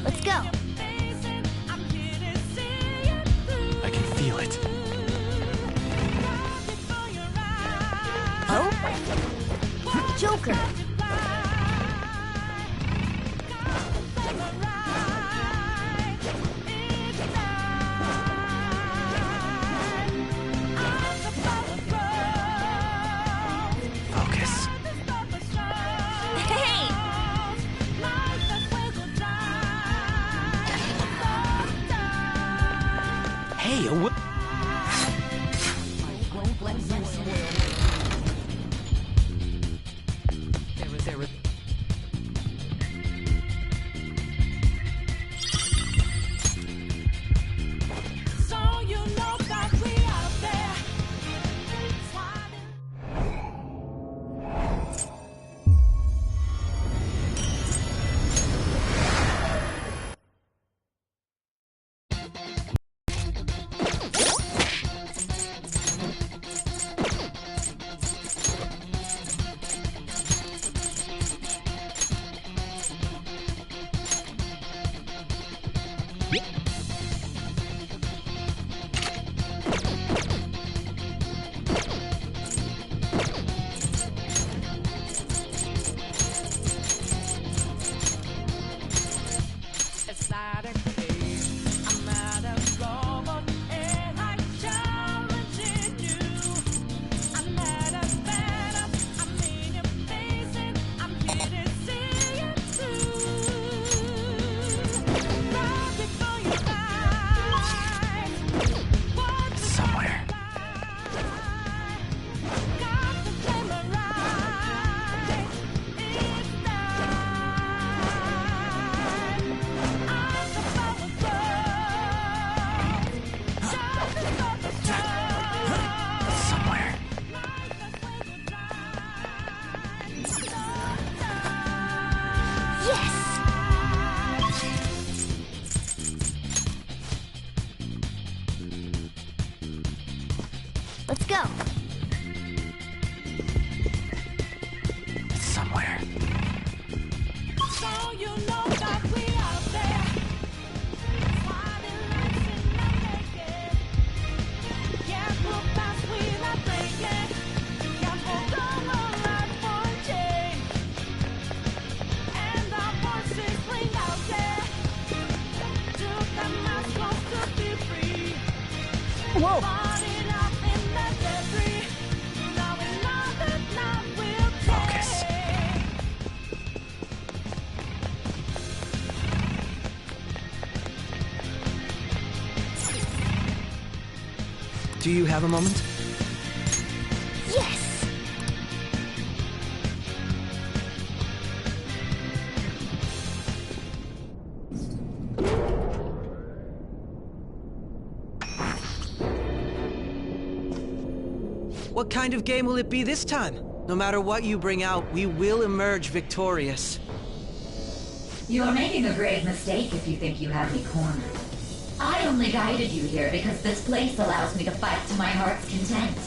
Let's go. I can feel it. Oh? Joker. Focus. Hey! Hey, somewhere. Somewhere. Yes! Let's go. Somewhere. Whoa! Focus. Do you have a moment? Yes! What kind of game will it be this time? No matter what you bring out, we will emerge victorious. You are making a grave mistake if you think you have me cornered. I only guided you here because this place allows me to fight to my heart's content.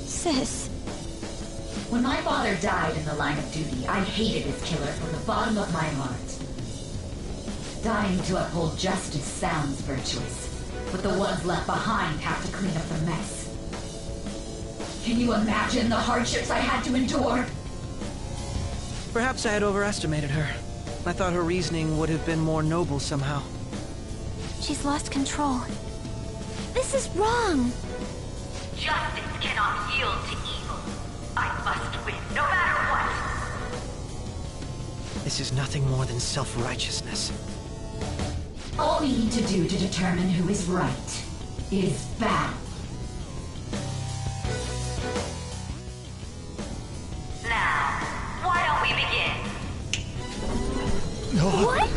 Sis. When my father died in the line of duty, I hated his killer from the bottom of my heart. Dying to uphold justice sounds virtuous, but the ones left behind have to clean up the mess. Can you imagine the hardships I had to endure? Perhaps I had overestimated her. I thought her reasoning would have been more noble somehow. She's lost control. This is wrong. Justice cannot yield to evil. I must win, no matter what. This is nothing more than self-righteousness. All we need to do to determine who is right is battle. Now, why don't we begin? What?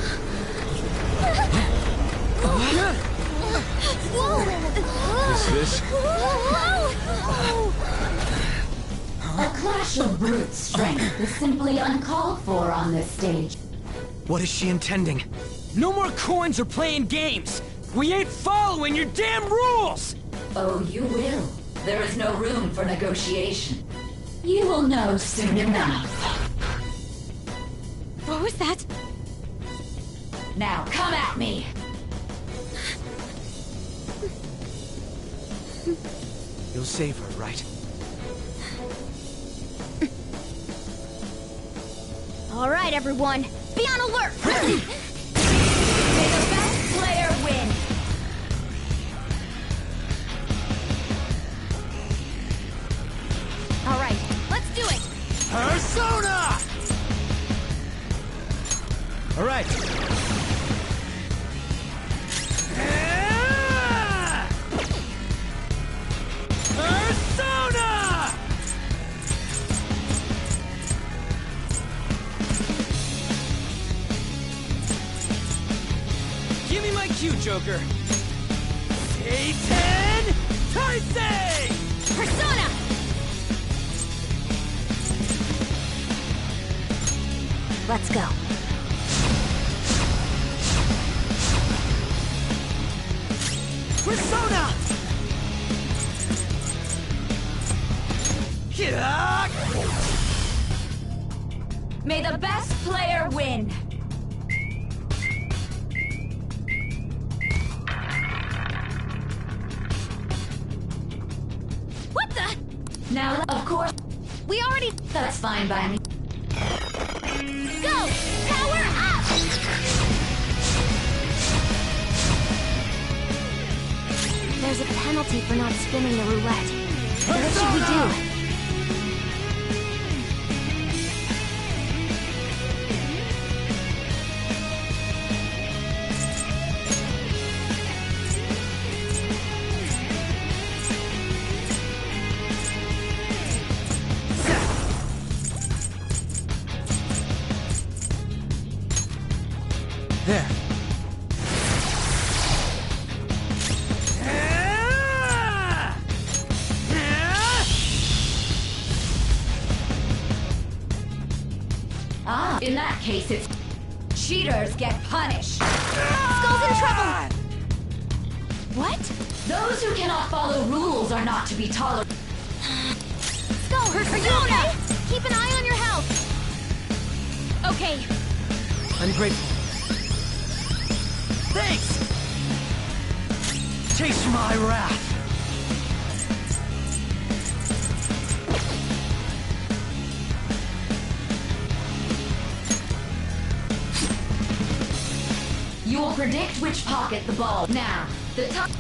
Is this? A clash of brute strength is simply uncalled for on this stage. What is she intending? No more coins or playing games! We ain't following your damn rules! Oh, you will. There is no room for negotiation. You will know soon enough. What was that? Now come at me! You'll save her, right? All right, everyone. Be on alert! May the best player win! All right, let's do it! Persona! All right. Persona! Give me my cue, Joker. Satan Taisei! Persona! Let's go. Persona! May the best player win! What the? Now, of course, We already... that's fine by me. Go! Power up! There's a penalty for not spinning the roulette. What should we do? There. Ah, in that case, it's cheaters get punished. Skull's in trouble! What? Those who cannot follow rules are not to be tolerated. Skull, are you okay? Keep an eye on your health. Okay, I'm grateful. Thanks! Taste my wrath. You will predict which pocket the ball. Now, the top.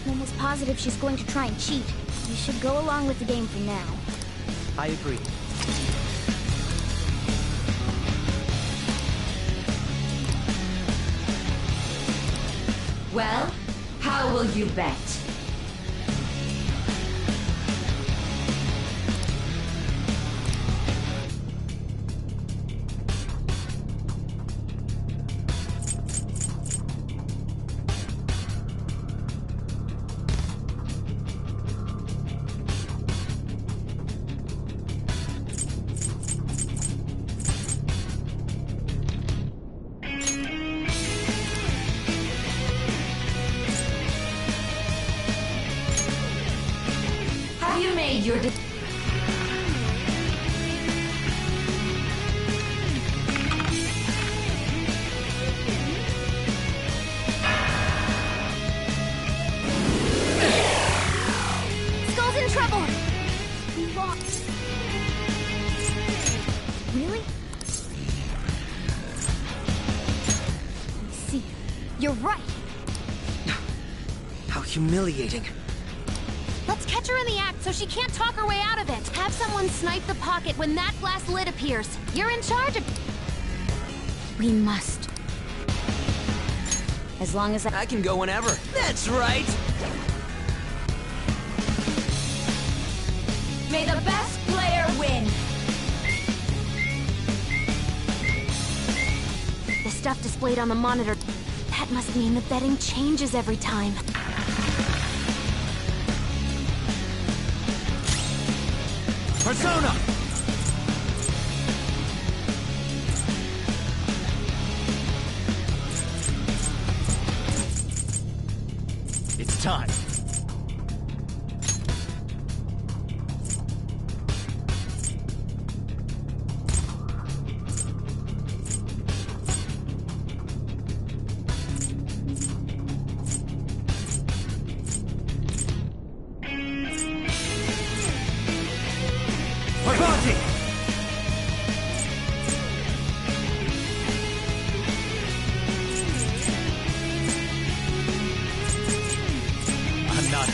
I'm almost positive she's going to try and cheat. We should go along with the game for now. I agree. Well, how will you bet? Have you made your decision? Skull's in trouble! We lost. Really? I see. You're right. How humiliating. Let's catch her in the act so she can't talk her way out of it. Have someone snipe the pocket when that glass lid appears. You're in charge of... We must. As long as I can go whenever. That's right! May the best player win! The stuff displayed on the monitor... That must mean the betting changes every time. Persona! It's time.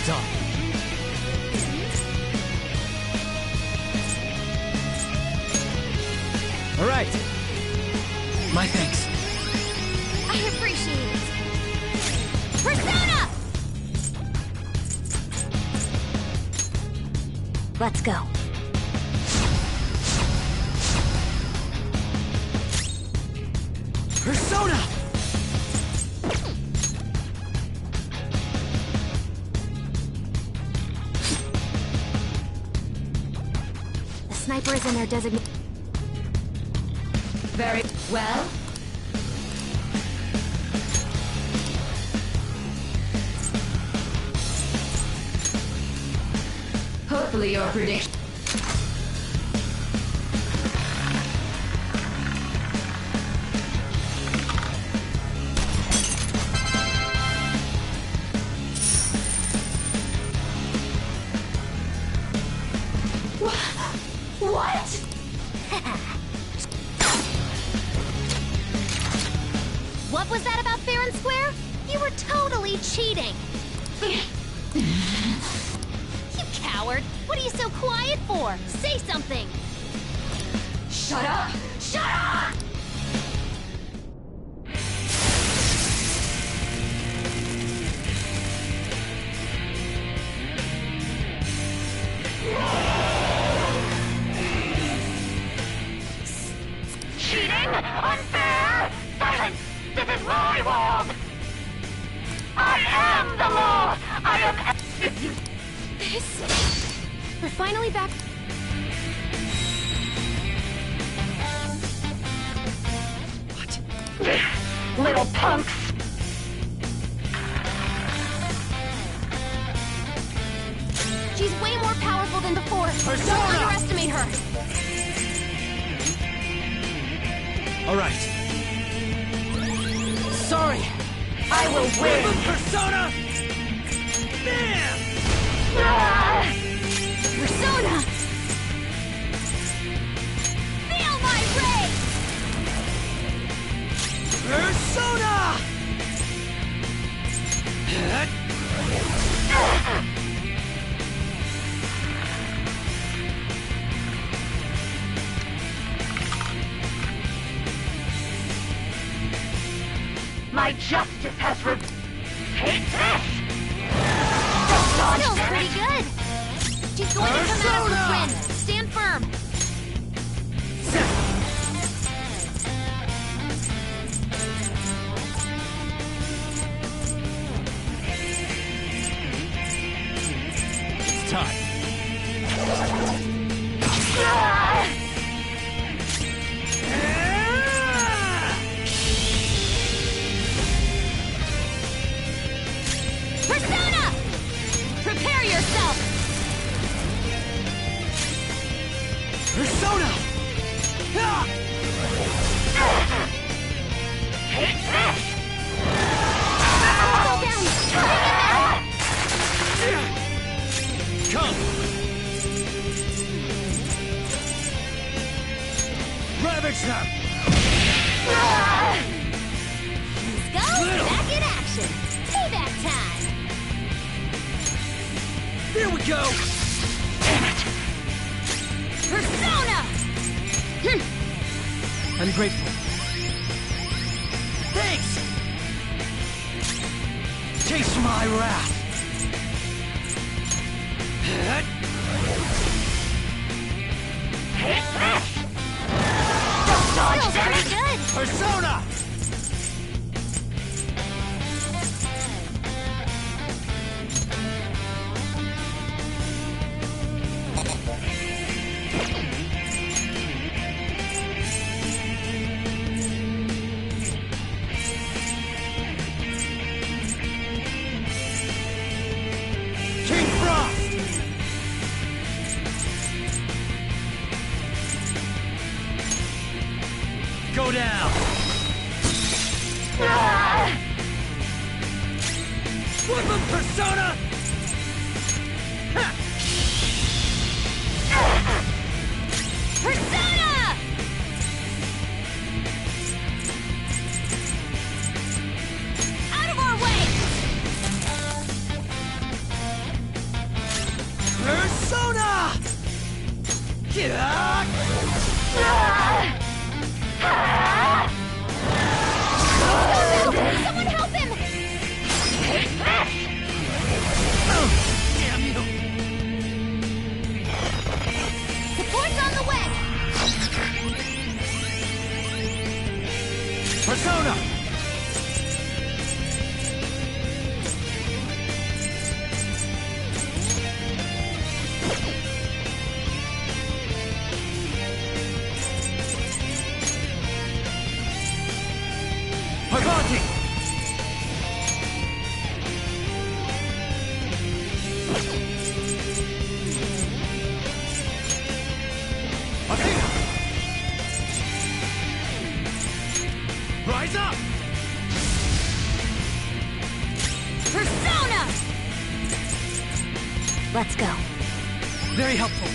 done. All right. My thanks. I appreciate it. Persona! Let's go. Persona! The sniper is in their designated... Very well. Hopefully your prediction... What? What was that about fair and square? You were totally cheating. You coward! What are you so quiet for? Say something! Shut up! Shut up! Cheating? Unfair? Silence! This is my world! I am the law! I am... This... We're finally back... Little punks! She's way more powerful than before. Persona! Don't underestimate her. All right. Sorry. I will win! Persona! Bam! Persona! Feel my rage! Persona! My justice has Take this! Still pretty good. She's going to come out of this win. Stand firm. It's time. Persona! Prepare yourself! Persona! Ah! Fall down! Come! Ravage them! Let's go! Back in action! Payback time! Here we go! Persona! I'm grateful. Thanks! Chase my wrath! Still pretty good! Persona! King Frost! Go down! Flip him, Persona! Persona! Out of our way! Persona! Parvati! Athena! Rise up! Persona! Let's go. Very helpful.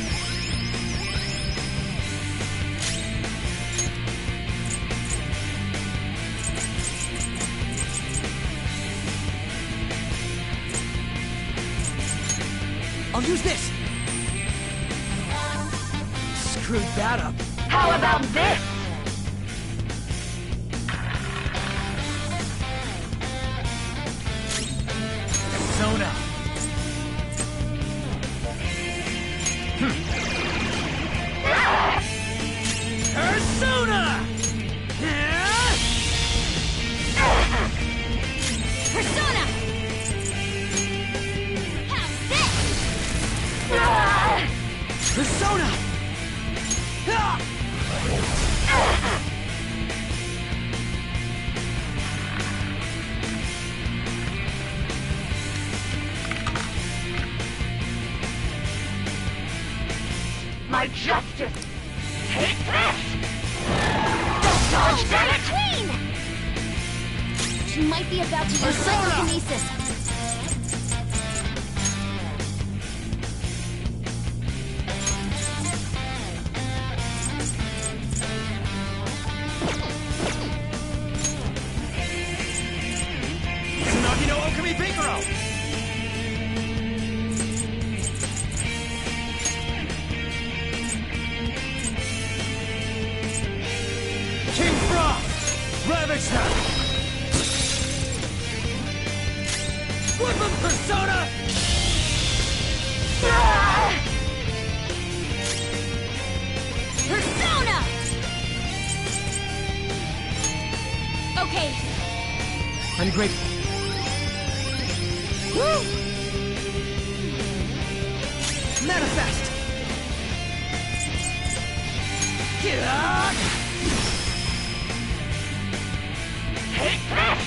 I'll use this! Screwed that up. How about this? Persona! Persona! Persona! Have this! Persona! Ah! My justice! Take this! Don't dodge that! Queen! She might be about to use Persona! psychokinesis. Tsunagi no Okami Pinkaro! King Frost! Ravage them! Whip him, Persona! Persona! Okay. I'm grateful. Woo! Manifest! Get out! Take this!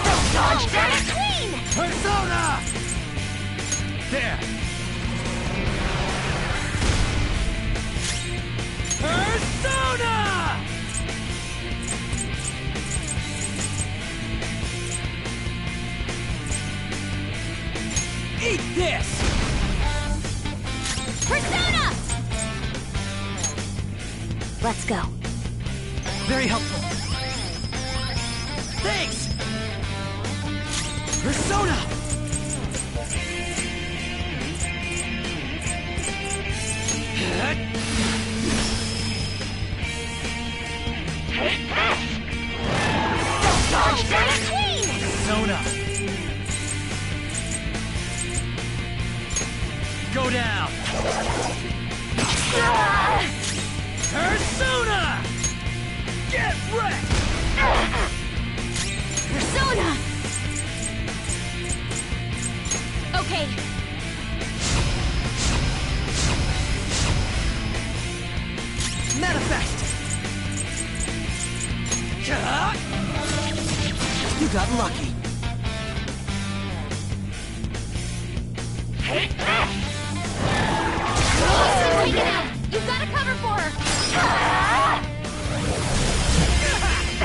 Don't dodge that! Queen! Persona! There! Persona! Eat this! Persona! Let's go. Very helpful. Thanks! Persona! Take this! Don't dodge that! Queen! Persona! Go down! Persona! Get wrecked! Persona! Okay. Manifest! You got lucky. Take this! Take it out! You've got to cover for her!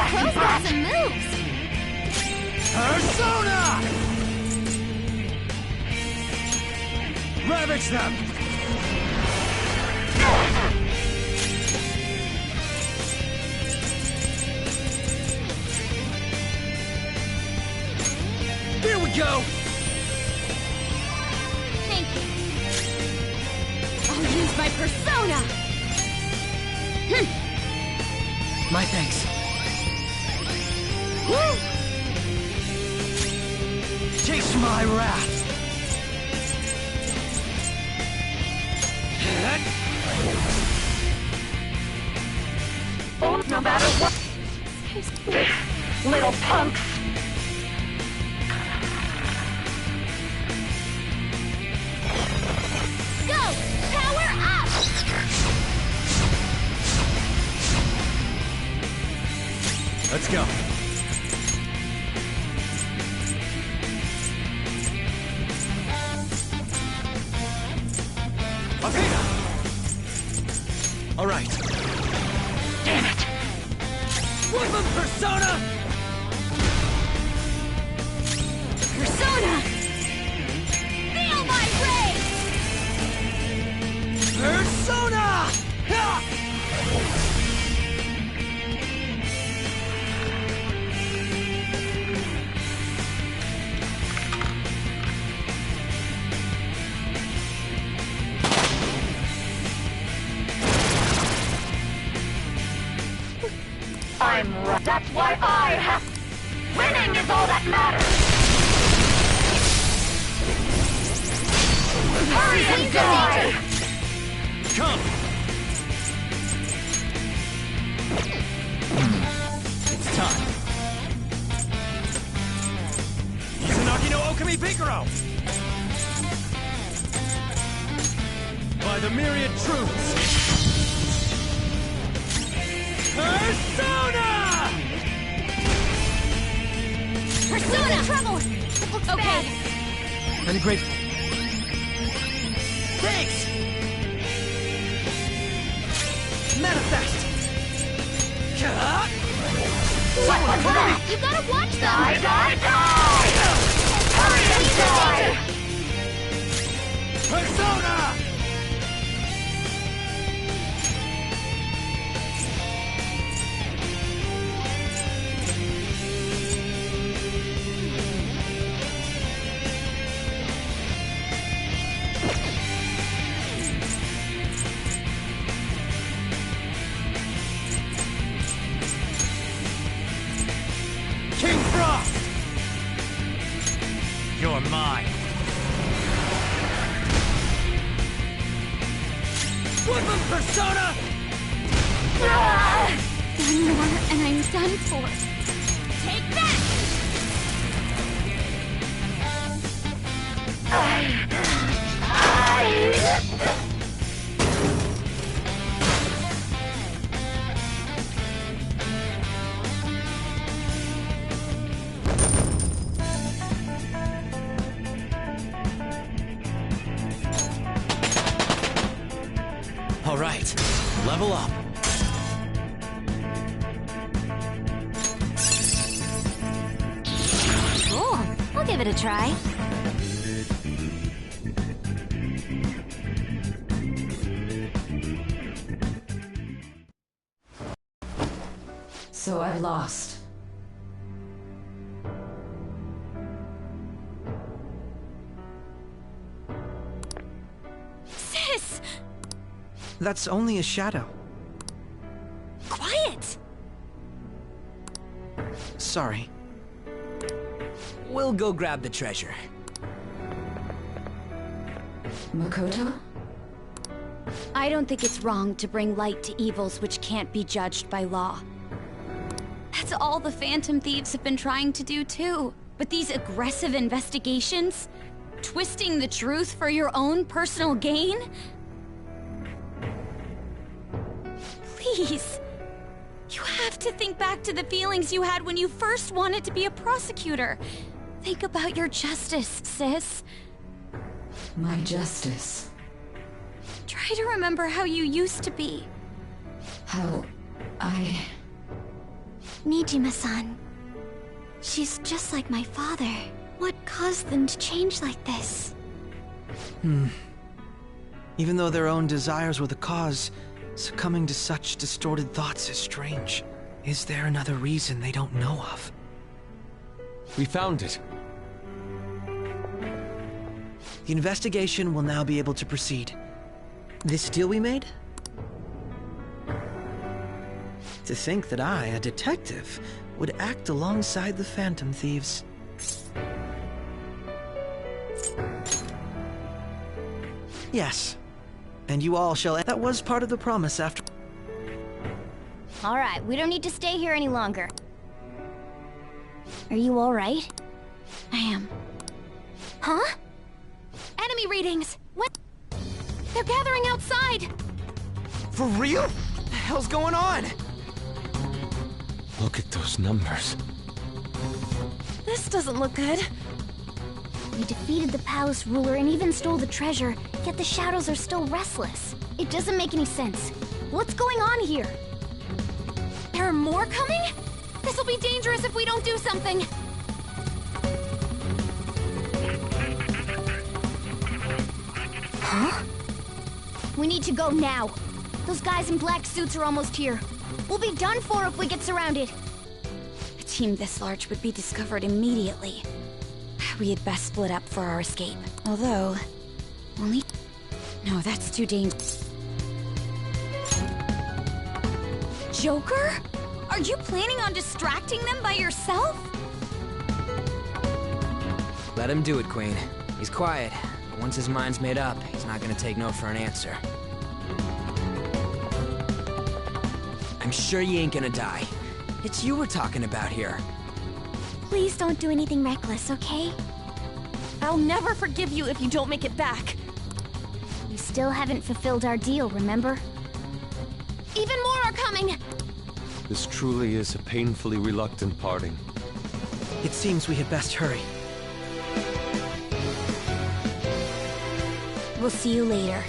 Pros got some moves! Persona! Ravage them! Here we go! Thank you. I'll use my persona! My thanks. Woo! Taste my wrath! No matter what, Little punks! Go! Power up! Let's go. Athena! All right. Damn it! Woodland Persona! Persona! Feel my rage! Persona! Ha! I'm right. That's why I have... Winning is all that matters! Hurry and die! Come! It's time. Izanagi no Okami Pikaro! By the myriad truths! Persona! Persona! In trouble! Looks okay. Bad. I'm grateful. Thanks! Manifest! What was that? You gotta watch them! Die, die, die! Hurry and die! Persona! King Frost! You're mine. Woodland Persona! One more and I'm done for. Take that! All right, level up. Cool. I'll give it a try. So I've lost. Sis! That's only a shadow. Quiet! Sorry. We'll go grab the treasure. Makoto? I don't think it's wrong to bring light to evils which can't be judged by law. That's all the Phantom Thieves have been trying to do too. But these aggressive investigations? Twisting the truth for your own personal gain? Please. You have to think back to the feelings you had when you first wanted to be a prosecutor. Think about your justice, sis. My justice. Try to remember how you used to be. How I... Nijima-san. She's just like my father. What caused them to change like this? Even though their own desires were the cause, succumbing to such distorted thoughts is strange. Is there another reason they don't know of? We found it. The investigation will now be able to proceed. This deal we made? To think that I, a detective, would act alongside the Phantom Thieves. Yes. And you all shall... That was part of the promise after... All right, we don't need to stay here any longer. Are you alright? I am. Huh? Enemy readings! What? They're gathering outside! For real? What the hell's going on? Look at those numbers. This doesn't look good. We defeated the palace ruler and even stole the treasure, yet the shadows are still restless. It doesn't make any sense. What's going on here? There are more coming? This'll be dangerous if we don't do something. Huh? We need to go now. Those guys in black suits are almost here. We'll be done for if we get surrounded. A team this large would be discovered immediately. We had best split up for our escape. Although, only... No, that's too dangerous. Joker? Are you planning on distracting them by yourself? Let him do it, Queen. He's quiet, but once his mind's made up, he's not gonna take no for an answer. I'm sure you ain't gonna die. It's you we're talking about here. Please don't do anything reckless, okay? I'll never forgive you if you don't make it back. You still haven't fulfilled our deal, remember? Even more are coming! This truly is a painfully reluctant parting. It seems we had best hurry. We'll see you later.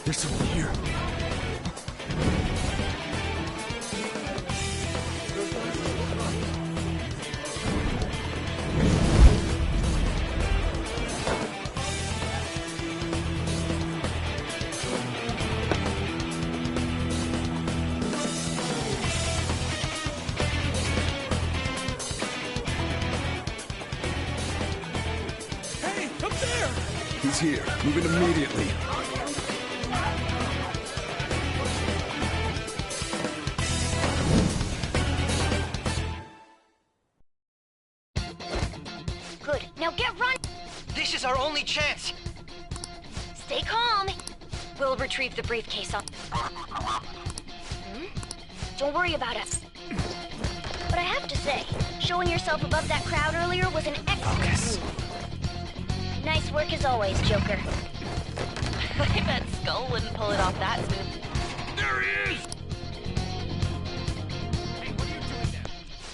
There's someone here. Hey, up there! He's here. Move it immediately. Good. Now get run! This is our only chance! Stay calm. We'll retrieve the briefcase on... Don't worry about us. But I have to say, showing yourself above that crowd earlier was an excellent move. Nice work as always, Joker. I bet Skull wouldn't pull it off that smooth. There he is!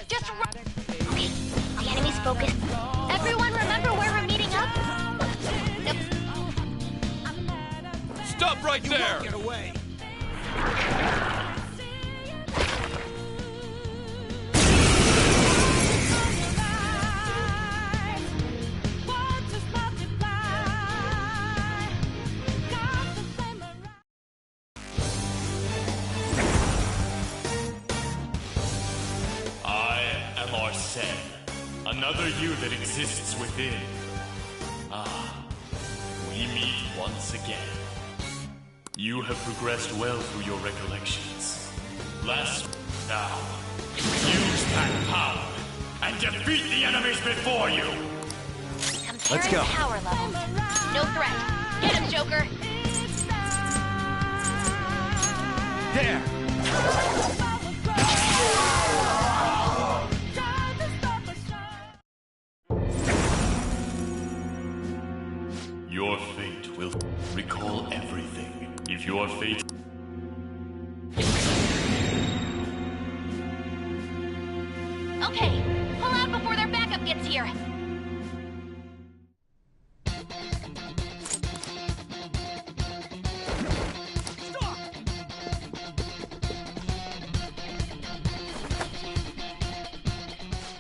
Just run! Okay, the enemy's focused. Everyone remember where we're meeting up? Nope. Stop right there! Get away! Arsene, another you that exists within. Ah, we meet once again. You have progressed well through your recollections. Now, use that power and defeat the enemies before you! Let's go. Power levels. No threat. Get him, Joker! There! Your fate will recall everything. If your fate... Okay, pull out before their backup gets here.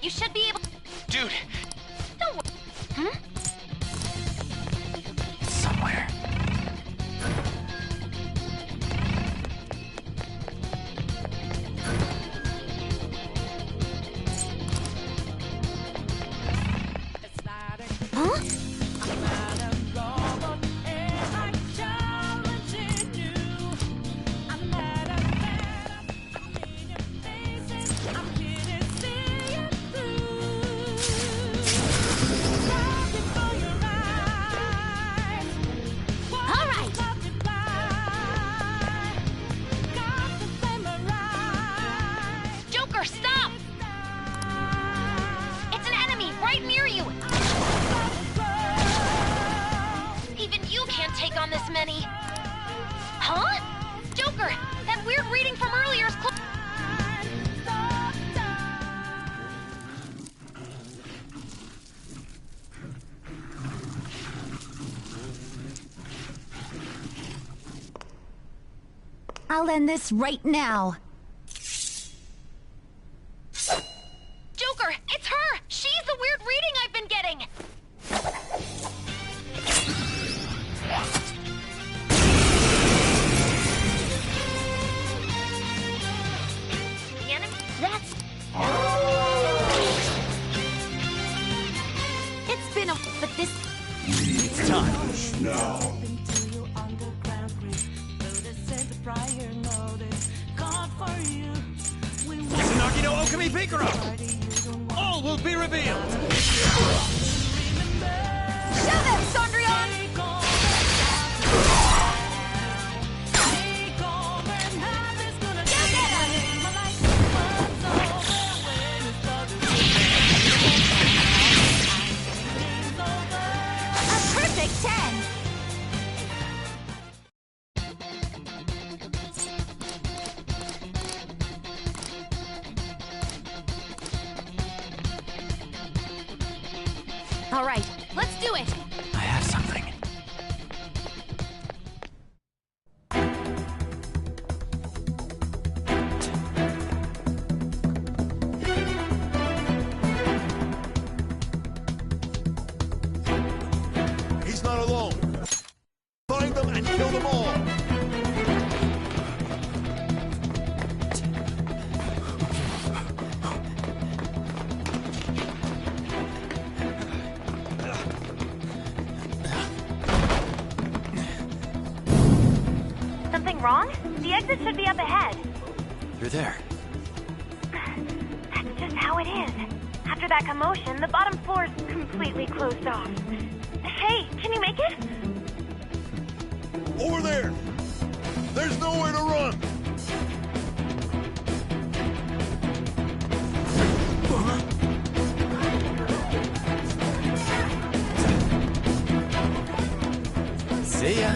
You should be able... Dude! Don't worry. Hmm? Somewhere. Huh? I'll end this right now. Joker, it's her! She's the weird reading I've been getting! The enemy? That's... It's been a... but this... It's time. Izanagi no Okami Pikaro! All will be revealed! Show them, Sondrion! A perfect 10! All right, let's do it! I have something. He's not alone. Find them and kill them all. Something wrong? The exit should be up ahead. You're there. That's just how it is. After that commotion, the bottom floor's completely closed off. Hey, can you make it? Over there. There's nowhere to run. See ya.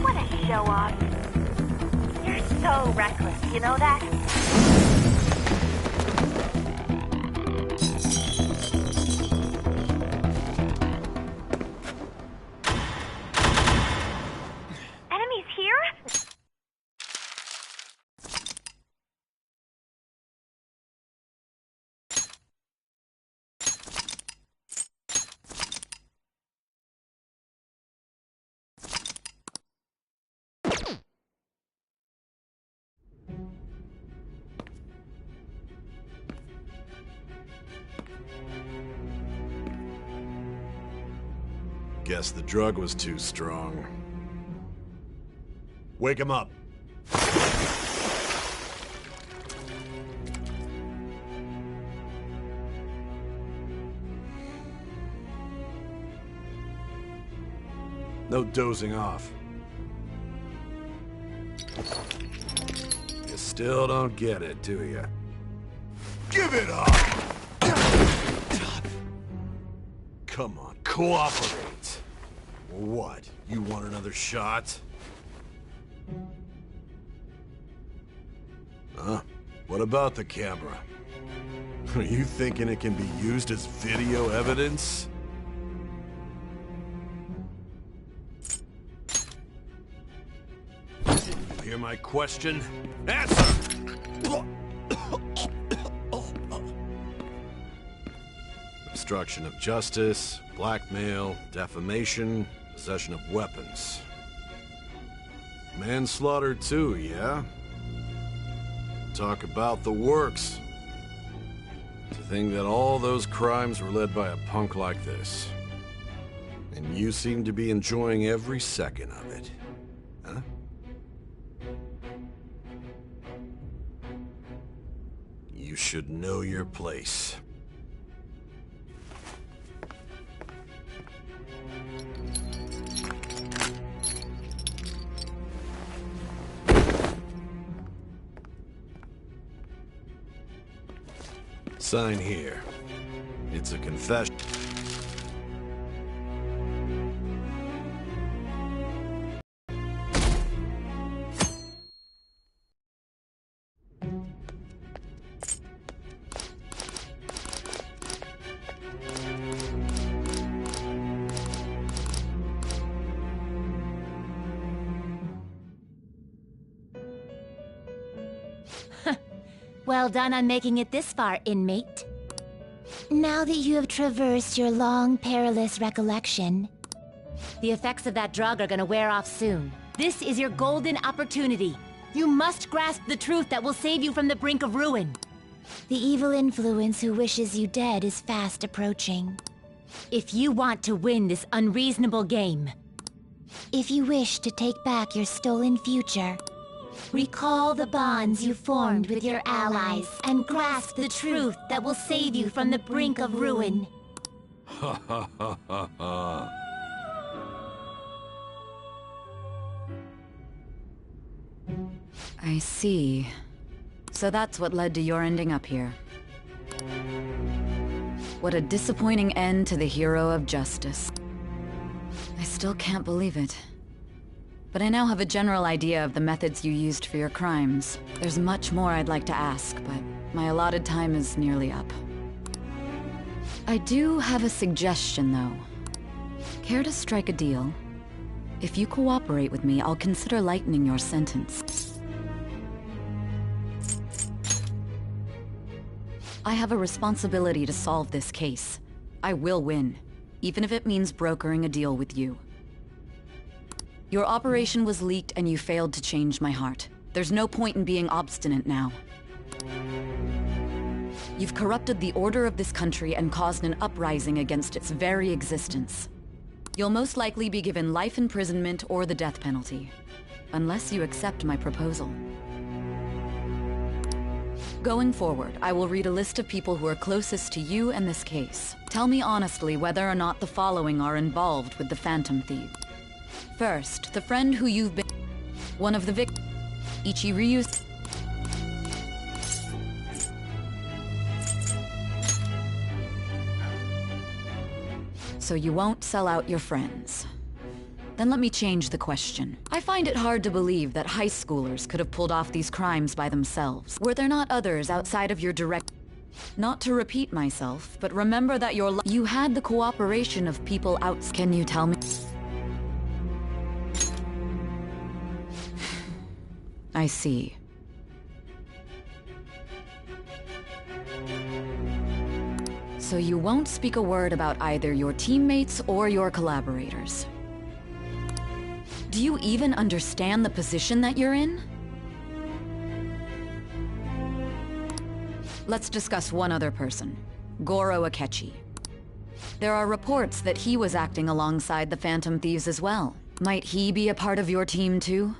What a show off. You're so reckless, you know that? Enemies here? Guess the drug was too strong. Wake him up. No dozing off. You still don't get it, do you? Give it up! Come on, cooperate. What? You want another shot? Huh? What about the camera? Are you thinking it can be used as video evidence? You hear my question? Answer! Obstruction of justice, blackmail, defamation, possession of weapons. Manslaughter too, yeah? Talk about the works. To think that all those crimes were led by a punk like this. And you seem to be enjoying every second of it. Huh? You should know your place. Sign here. It's a confession. Well done on making it this far, inmate. Now that you have traversed your long, perilous recollection, the effects of that drug are gonna wear off soon. This is your golden opportunity. You must grasp the truth that will save you from the brink of ruin. The evil influence who wishes you dead is fast approaching. If you want to win this unreasonable game, if you wish to take back your stolen future, recall the bonds you formed with your allies and grasp the truth that will save you from the brink of ruin. Ha ha ha ha ha. I see. So that's what led to your ending up here. What a disappointing end to the hero of justice. I still can't believe it. But I now have a general idea of the methods you used for your crimes. There's much more I'd like to ask, but my allotted time is nearly up. I do have a suggestion, though. Care to strike a deal? If you cooperate with me, I'll consider lightening your sentence. I have a responsibility to solve this case. I will win, even if it means brokering a deal with you. Your operation was leaked and you failed to change my heart. There's no point in being obstinate now. You've corrupted the order of this country and caused an uprising against its very existence. You'll most likely be given life imprisonment or the death penalty, unless you accept my proposal. Going forward, I will read a list of people who are closest to you and this case. Tell me honestly whether or not the following are involved with the Phantom Thief. First, the friend who you've been... One of the victims... Ichiryu... So you won't sell out your friends. Then let me change the question. I find it hard to believe that high schoolers could have pulled off these crimes by themselves. Were there not others outside of your direct... Not to repeat myself, but remember that you had the cooperation of people outside. Can you tell me? I see. So you won't speak a word about either your teammates or your collaborators. Do you even understand the position that you're in? Let's discuss one other person, Goro Akechi. There are reports that he was acting alongside the Phantom Thieves as well. Might he be a part of your team too?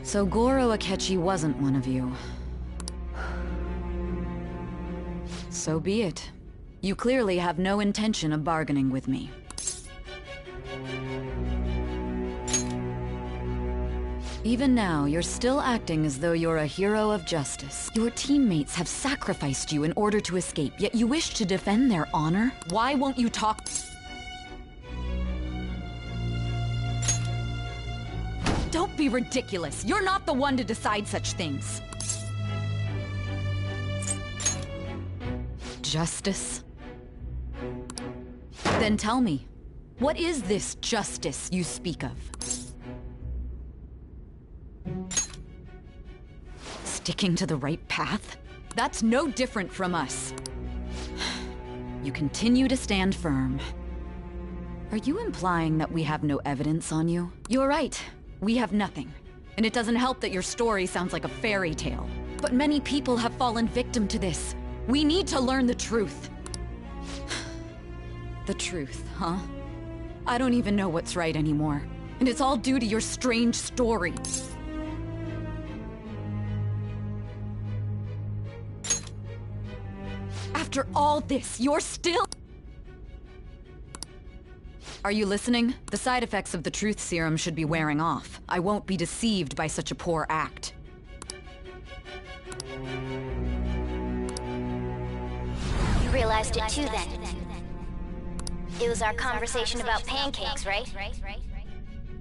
So Goro Akechi wasn't one of you. So be it. You clearly have no intention of bargaining with me. Even now, you're still acting as though you're a hero of justice. Your teammates have sacrificed you in order to escape, yet you wish to defend their honor? Why won't you talk? Don't be ridiculous. You're not the one to decide such things. Justice? Then tell me, what is this justice you speak of? Sticking to the right path? That's no different from us. You continue to stand firm. Are you implying that we have no evidence on you? You're right. We have nothing. And it doesn't help that your story sounds like a fairy tale. But many people have fallen victim to this. We need to learn the truth. The truth, huh? I don't even know what's right anymore. And it's all due to your strange story. After all this, you're still... Are you listening? The side effects of the truth serum should be wearing off. I won't be deceived by such a poor act. You realized it too then. It was our conversation about pancakes, right?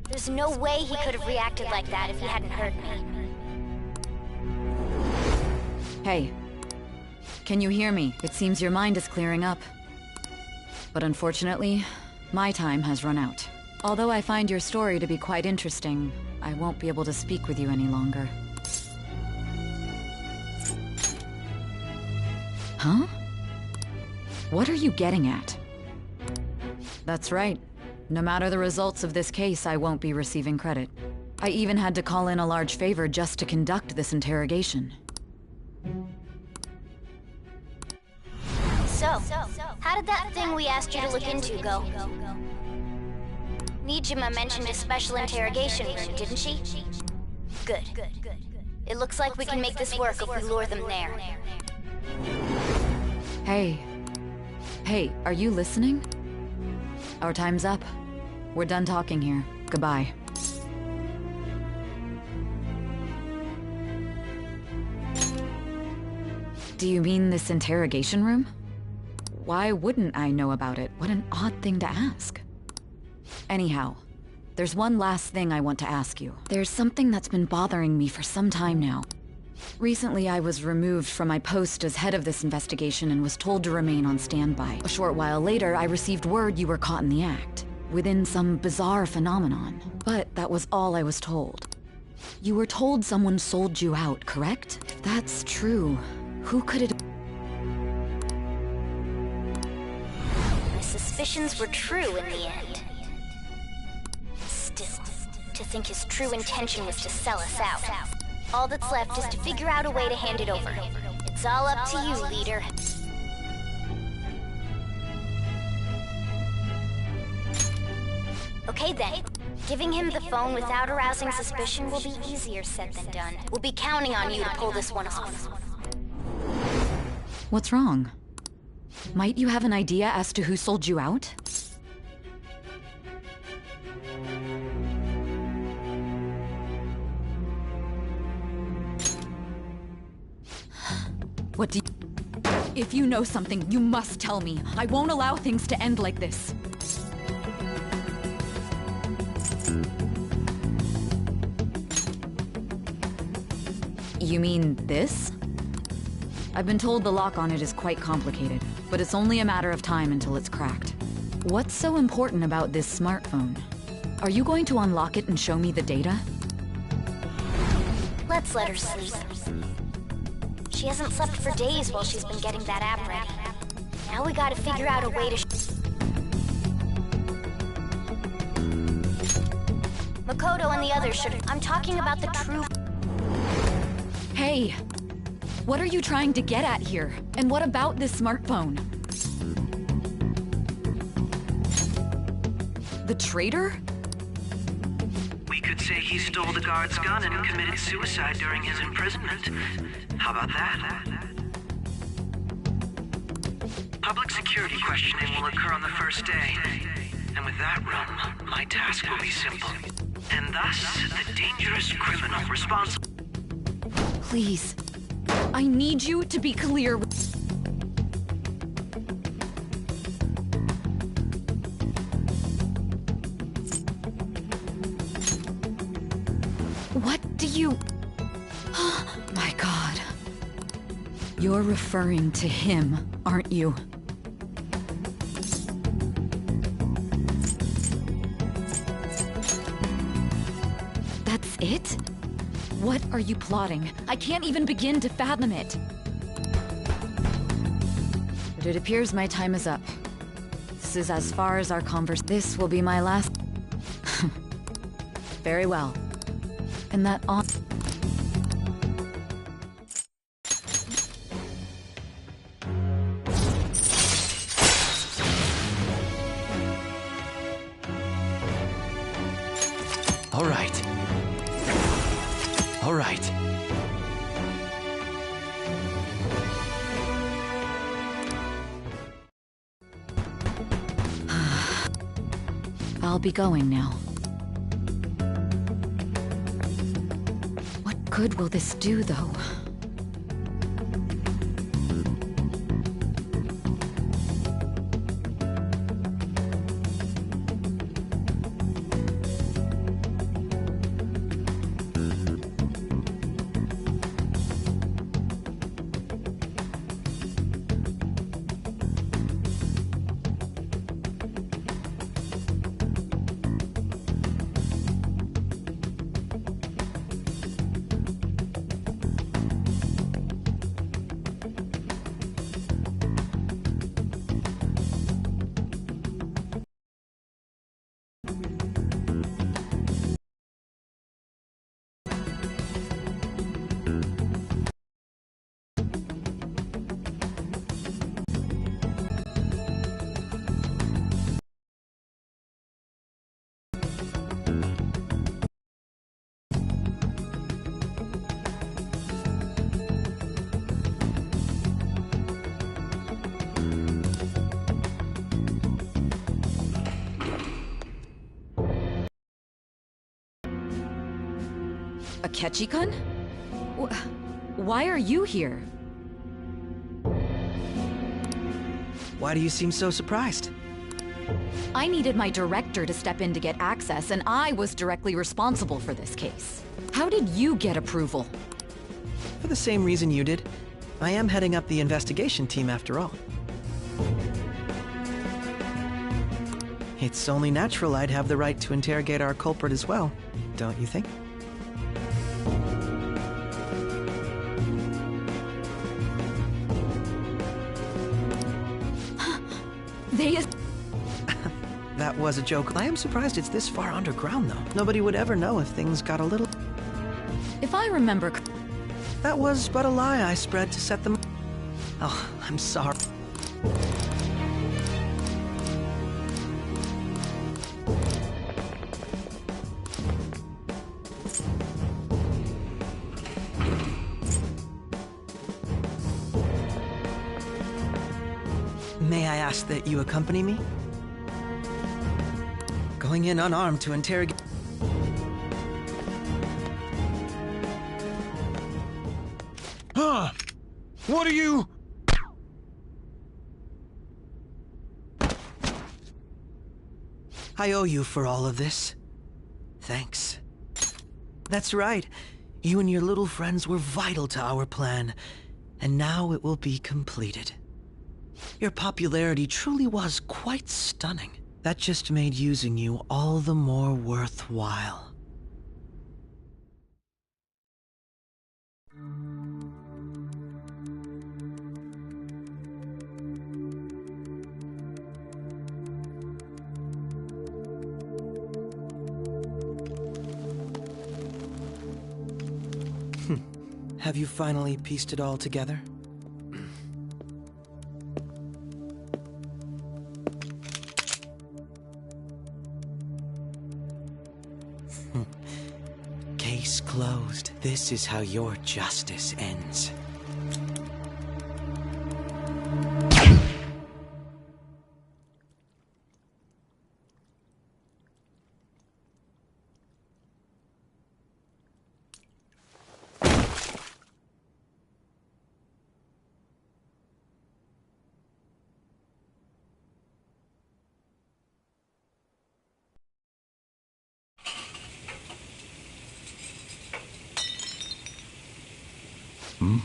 There's no way he could have reacted like that if he hadn't heard me. Hey. Can you hear me? It seems your mind is clearing up. But unfortunately, my time has run out. Although I find your story to be quite interesting, I won't be able to speak with you any longer. Huh? What are you getting at? That's right. No matter the results of this case, I won't be receiving credit. I even had to call in a large favor just to conduct this interrogation. So, how did that thing we asked you to look into go? Nijima mentioned a special interrogation room, didn't she? Good. It looks like we can make this work if we lure them there. Hey. Hey, are you listening? Our time's up. We're done talking here. Goodbye. Do you mean this interrogation room? Why wouldn't I know about it? What an odd thing to ask. Anyhow, there's one last thing I want to ask you. There's something that's been bothering me for some time now. Recently, I was removed from my post as head of this investigation and was told to remain on standby. A short while later, I received word you were caught in the act, within some bizarre phenomenon. But that was all I was told. You were told someone sold you out, correct? If that's true, who could it... My suspicions were true in the end. Still, to think his true intention was to sell us out. All that's left is to figure out a way to hand it over. It's all up to you, leader. Okay then. Giving him the phone without arousing suspicion will be easier said than done. We'll be counting on you to pull this one off. What's wrong? Might you have an idea as to who sold you out? What do you... If you know something, you must tell me. I won't allow things to end like this. You mean this? I've been told the lock on it is quite complicated, but it's only a matter of time until it's cracked. What's so important about this smartphone? Are you going to unlock it and show me the data? Let's let her sleep. She hasn't slept for days while she's been getting that app ready. Now we gotta figure out a way to... Makoto and the others should... I'm talking about the true... Hey! What are you trying to get at here? And what about this smartphone? The traitor? We could say he stole the guard's gun and committed suicide during his imprisonment. How about that? Public security questioning will occur on the first day. And with that run, my task will be simple. And thus, the dangerous criminal responsible... Please. I need you to be clear. What do you... My God. You're referring to him, aren't you? That's it? What are you plotting? I can't even begin to fathom it. But it appears my time is up. This is as far as our This will be my last... Very well. And that on... All right. All right. I'll be going now. What good will this do, though? Akechi-kun? Why are you here? Why do you seem so surprised? I needed my director to step in to get access, and I was directly responsible for this case. How did you get approval? For the same reason you did. I am heading up the investigation team after all. It's only natural I'd have the right to interrogate our culprit as well, don't you think? That was a joke. I am surprised it's this far underground, though. Nobody would ever know if things got a little... If I remember... That was but a lie I spread to set them... Oh, I'm sorry. May I ask that you accompany me? Going in unarmed to interrogate... Huh? What are you... I owe you for all of this. Thanks. That's right. You and your little friends were vital to our plan, and now it will be completed. Your popularity truly was quite stunning. That just made using you all the more worthwhile. Have you finally pieced it all together? Case closed. This is how your justice ends. Hmm?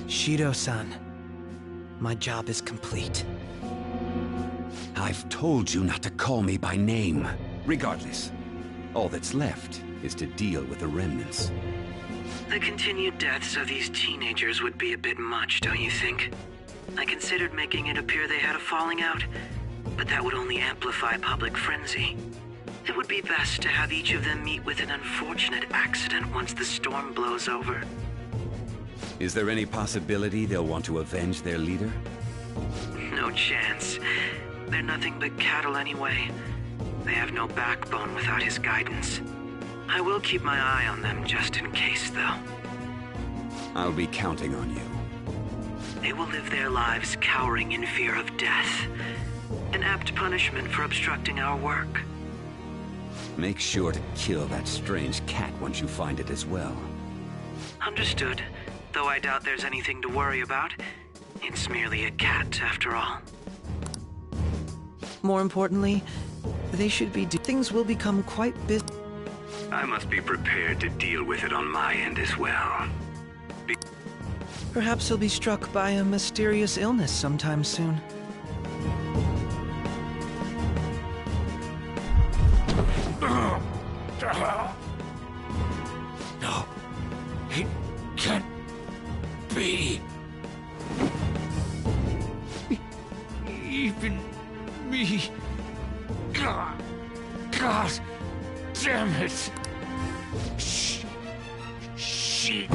Shido-san, my job is complete. I've told you not to call me by name. Regardless, all that's left is to deal with the remnants. The continued deaths of these teenagers would be a bit much, don't you think? I considered making it appear they had a falling out, but that would only amplify public frenzy. It would be best to have each of them meet with an unfortunate accident once the storm blows over. Is there any possibility they'll want to avenge their leader? No chance. They're nothing but cattle anyway. They have no backbone without his guidance. I will keep my eye on them just in case, though. I'll be counting on you. They will live their lives cowering in fear of death. An apt punishment for obstructing our work. Make sure to kill that strange cat once you find it as well. Understood. Though I doubt there's anything to worry about. It's merely a cat, after all. More importantly, they should be... Things will become quite busy. I must be prepared to deal with it on my end as well. Perhaps he'll be struck by a mysterious illness sometime soon. No. It can't be. keeping me. God damn it. Shit.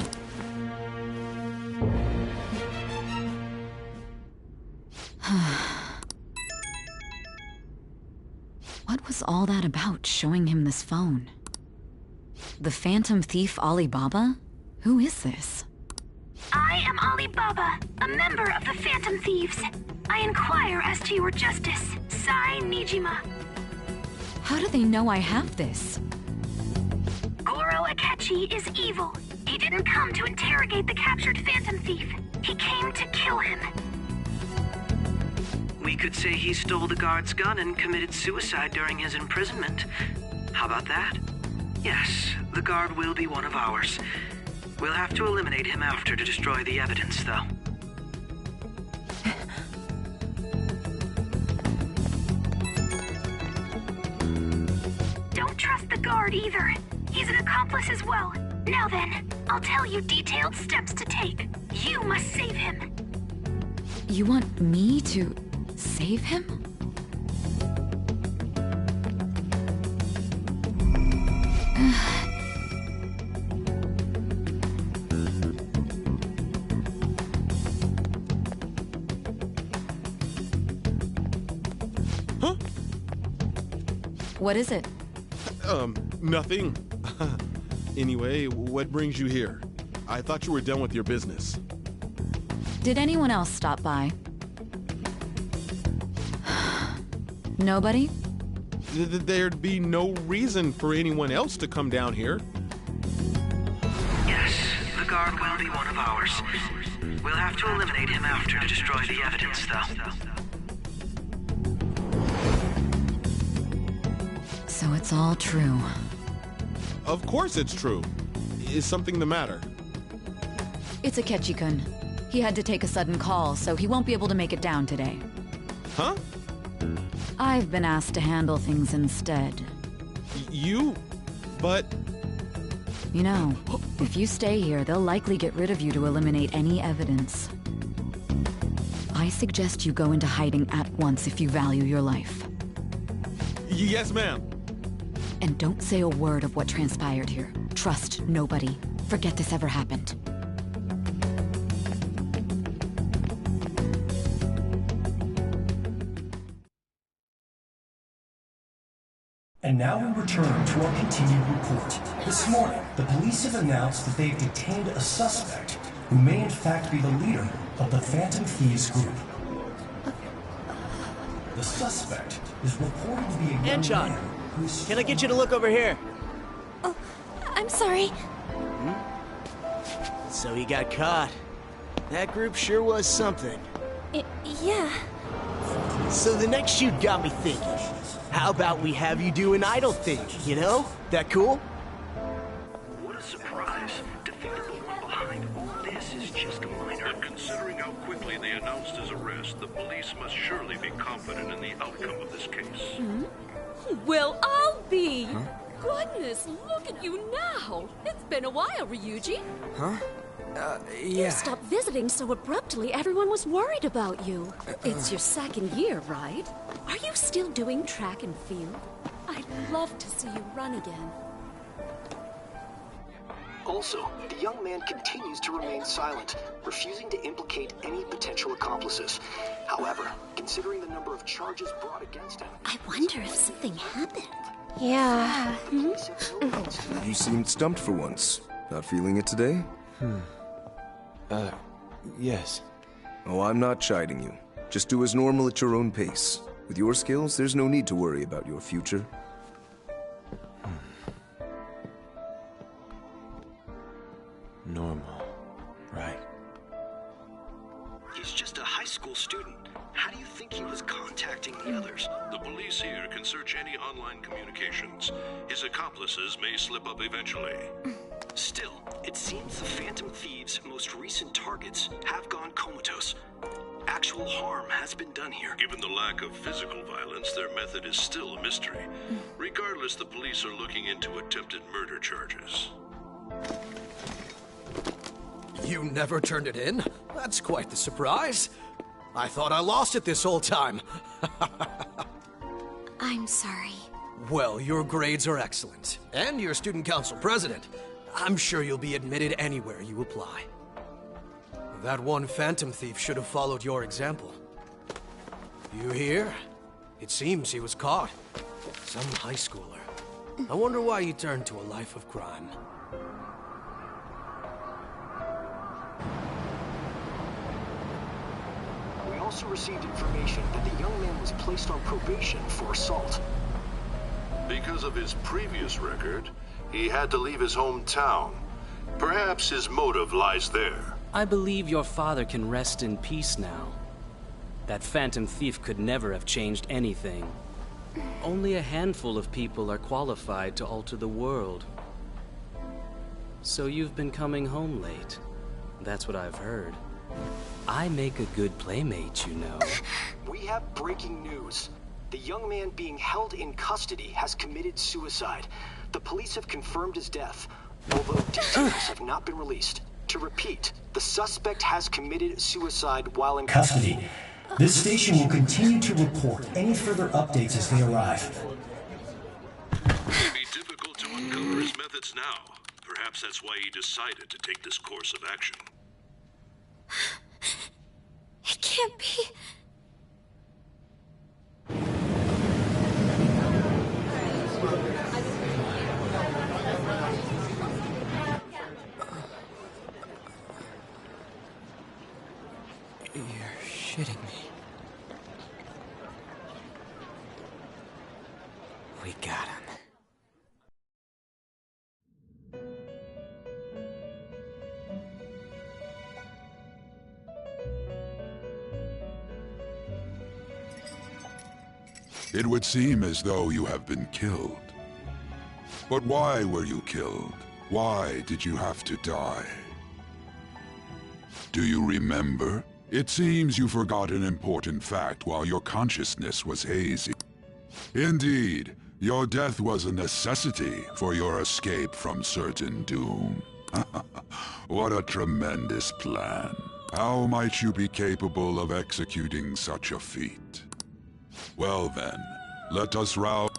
What was all that about, showing him this phone? The Phantom Thief Alibaba? Who is this? I am Alibaba, a member of the Phantom Thieves. I inquire as to your justice, Sai Nijima. How do they know I have this? Goro Akechi is evil. He didn't come to interrogate the captured Phantom Thief. He came to kill him. We could say he stole the guard's gun and committed suicide during his imprisonment. How about that? Yes, the guard will be one of ours. We'll have to eliminate him after to destroy the evidence, though. Don't trust the guard either. He's an accomplice as well. Now then, I'll tell you detailed steps to take. You must save him. You want me to save him? Huh? What is it? Nothing. Anyway, what brings you here? I thought you were done with your business. Did anyone else stop by? Nobody? There'd be no reason for anyone else to come down here. Yes, the guard will be one of ours. We'll have to eliminate him after to destroy the evidence, though. So it's all true. Of course it's true. Is something the matter? It's Akechi-kun. He had to take a sudden call, so he won't be able to make it down today. Huh? I've been asked to handle things instead. You? But... You know, if you stay here, they'll likely get rid of you to eliminate any evidence. I suggest you go into hiding at once if you value your life. Yes, ma'am. And don't say a word of what transpired here. Trust nobody. Forget this ever happened. And now we return to our continued report. This morning, the police have announced that they've detained a suspect who may in fact be the leader of the Phantom Thieves group. The suspect is reported to be a young man who's... Can I get you to look over here? Oh, I'm sorry. So he got caught. That group sure was something. Yeah. So the next shoot got me thinking. How about we have you do an idol thing, you know? That cool? What a surprise. To think that the one behind all this is just a minor. But considering how quickly they announced his arrest, the police must surely be confident in the outcome of this case. Well, I'll be. Huh? Goodness, look at you now. It's been a while, Ryuji. Huh? You Yeah. stopped visiting so abruptly, everyone was worried about you. It's your second year, right? Are you still doing track and field? I'd love to see you run again. Also, the young man continues to remain silent, refusing to implicate any potential accomplices. However, considering the number of charges brought against him... I wonder if something happened. Yeah. You seemed stumped for once. Not feeling it today? Yes. Oh, I'm not chiding you. Just do as normal at your own pace. With your skills, there's no need to worry about your future. Normal. Right. He's just a high school student. How do you think he was contacting the others? The police here can search any online communications. His accomplices may slip up eventually. Still, it seems the Phantom Thieves' most recent targets have gone comatose. Actual harm has been done here. Given the lack of physical violence, their method is still a mystery. Regardless, the police are looking into attempted murder charges. You never turned it in? That's quite the surprise. I thought I lost it this whole time. I'm sorry. Well, your grades are excellent. And you're student council president. I'm sure you'll be admitted anywhere you apply. That one phantom thief should have followed your example. You hear? It seems he was caught. Some high schooler. I wonder why he turned to a life of crime. We also received information that the young man was placed on probation for assault. Because of his previous record, he had to leave his hometown. Perhaps his motive lies there. I believe your father can rest in peace now. That phantom thief could never have changed anything. Only a handful of people are qualified to alter the world. So you've been coming home late. That's what I've heard. I make a good playmate, you know. We have breaking news. The young man being held in custody has committed suicide. The police have confirmed his death, although details have not been released. To repeat, the suspect has committed suicide while in Custody. This station will continue to report any further updates as they arrive. It may be difficult to uncover his methods now. Perhaps that's why he decided to take this course of action. It can't be. You're shitting me. We got him. It would seem as though you have been killed. But why were you killed? Why did you have to die? Do you remember? It seems you forgot an important fact while your consciousness was hazy. Indeed, your death was a necessity for your escape from certain doom. What a tremendous plan. How might you be capable of executing such a feat? Well then, let us rouse...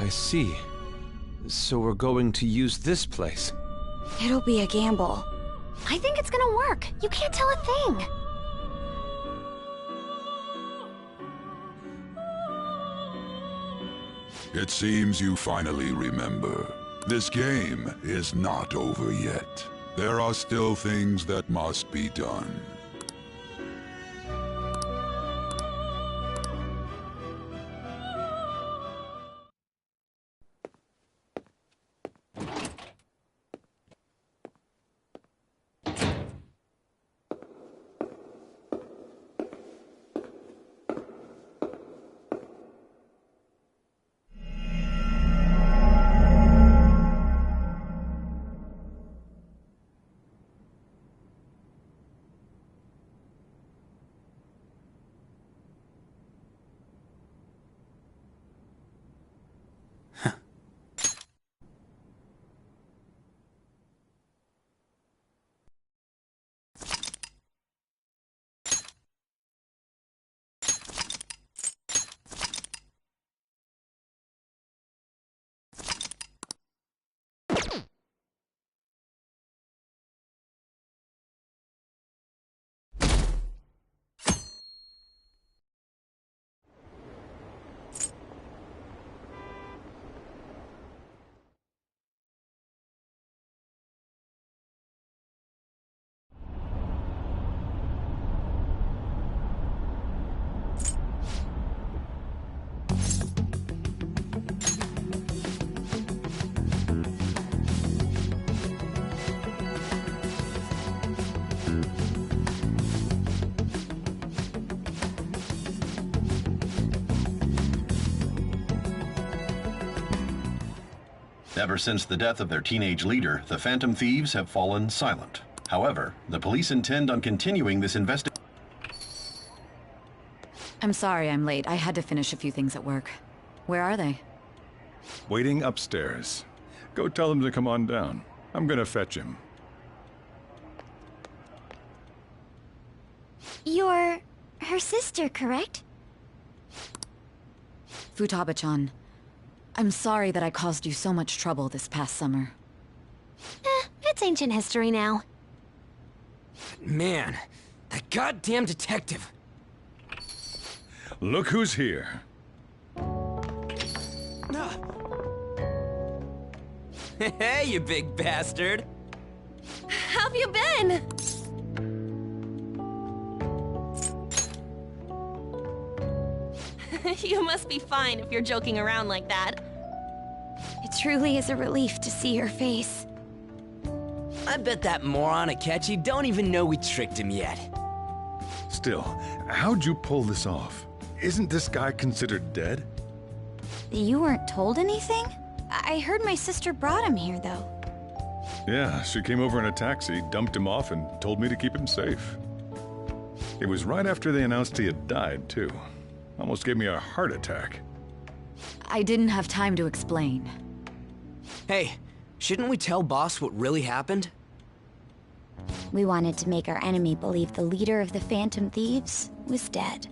I see. So we're going to use this place. It'll be a gamble. I think it's gonna work. You can't tell a thing. It seems you finally remember. This game is not over yet. There are still things that must be done. Ever since the death of their teenage leader, the Phantom Thieves have fallen silent. However, the police intend on continuing this investigation. I'm sorry I'm late. I had to finish a few things at work. Where are they? Waiting upstairs. Go tell him to come on down. I'm gonna fetch him. You're her sister, correct? Futaba-chan, I'm sorry that I caused you so much trouble this past summer. It's ancient history now. Man, that goddamn detective. Look who's here. Hey, you big bastard. How've you been? You must be fine if you're joking around like that. It truly is a relief to see your face. I bet that moron Akechi don't even know we tricked him yet. Still, how'd you pull this off? Isn't this guy considered dead? You weren't told anything? I heard my sister brought him here, though. Yeah, she came over in a taxi, dumped him off, and told me to keep him safe. It was right after they announced he had died, too. Almost gave me a heart attack. I didn't have time to explain. Hey, shouldn't we tell boss what really happened? We wanted to make our enemy believe the leader of the Phantom Thieves was dead.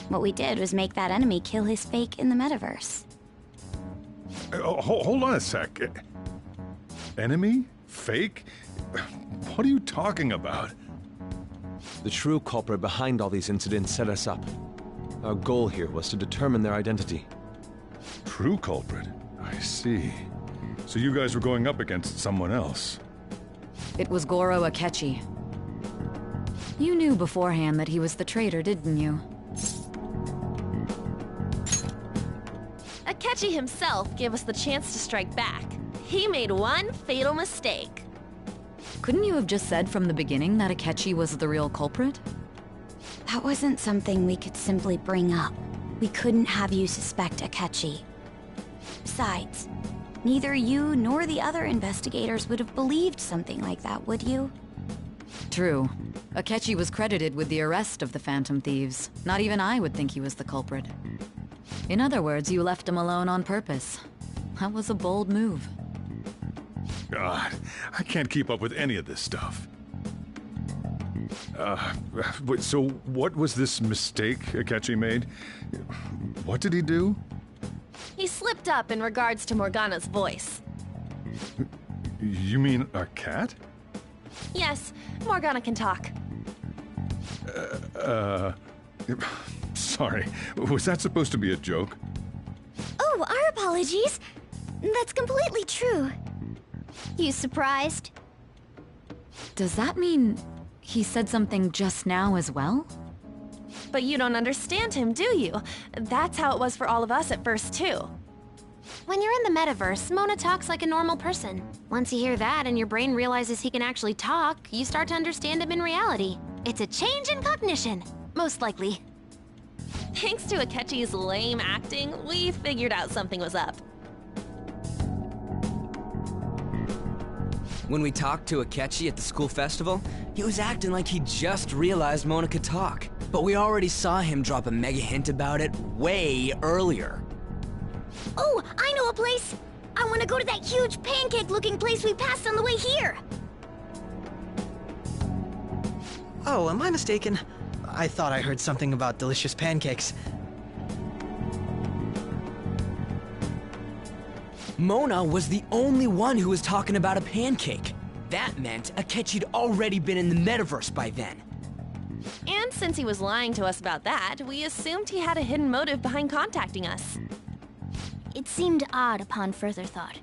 What we did was make that enemy kill his fake in the metaverse. Hold on a sec. Enemy? Fake? What are you talking about? The true culprit behind all these incidents set us up. Our goal here was to determine their identity. True culprit? I see. So you guys were going up against someone else? It was Goro Akechi. You knew beforehand that he was the traitor, didn't you? Akechi himself gave us the chance to strike back. He made one fatal mistake. Couldn't you have just said from the beginning that Akechi was the real culprit? That wasn't something we could simply bring up. We couldn't have you suspect Akechi. Besides, neither you nor the other investigators would have believed something like that, would you? True. Akechi was credited with the arrest of the Phantom Thieves. Not even I would think he was the culprit. In other words, you left him alone on purpose. That was a bold move. God, I can't keep up with any of this stuff. So what was this mistake Akechi made? What did he do? He slipped up in regards to Morgana's voice. You mean a cat? Yes, Morgana can talk. Sorry, was that supposed to be a joke? Oh, our apologies. That's completely true. You surprised? Does that mean he said something just now as well? But you don't understand him, do you? That's how it was for all of us at first, too. When you're in the metaverse, Mona talks like a normal person. Once you hear that and your brain realizes he can actually talk, you start to understand him in reality. It's a change in cognition, most likely. Thanks to Akechi's lame acting, we figured out something was up. When we talked to Akechi at the school festival, he was acting like he just realized Mona could talk. But we already saw him drop a mega hint about it way earlier. Oh, I know a place! I want to go to that huge pancake-looking place we passed on the way here! Oh, am I mistaken? I thought I heard something about delicious pancakes. Mona was the only one who was talking about a pancake. That meant Akechi'd already been in the metaverse by then. And since he was lying to us about that, we assumed he had a hidden motive behind contacting us. It seemed odd upon further thought.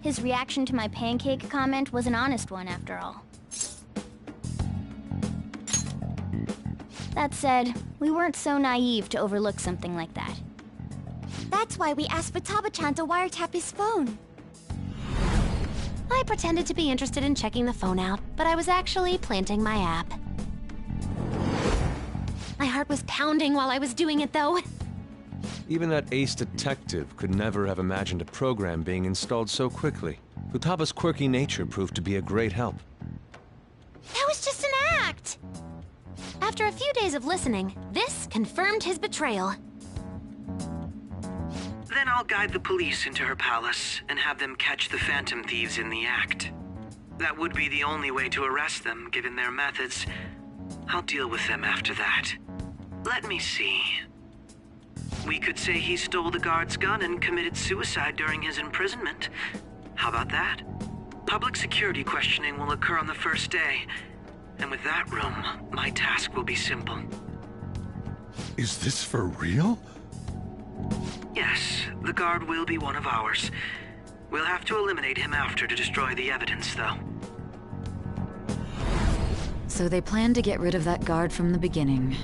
His reaction to my pancake comment was an honest one, after all. That said, we weren't so naive to overlook something like that. That's why we asked Futaba-chan to wiretap his phone. I pretended to be interested in checking the phone out, but I was actually planting my app. My heart was pounding while I was doing it, though. Even that ace detective could never have imagined a program being installed so quickly. Futaba's quirky nature proved to be a great help. That was just an act! After a few days of listening, this confirmed his betrayal. Then I'll guide the police into her palace and have them catch the Phantom Thieves in the act. That would be the only way to arrest them, given their methods. I'll deal with them after that. Let me see. We could say he stole the guard's gun and committed suicide during his imprisonment. How about that? Public security questioning will occur on the first day. And with that room, my task will be simple. Is this for real? Yes, the guard will be one of ours. We'll have to eliminate him after to destroy the evidence, though. So they planned to get rid of that guard from the beginning.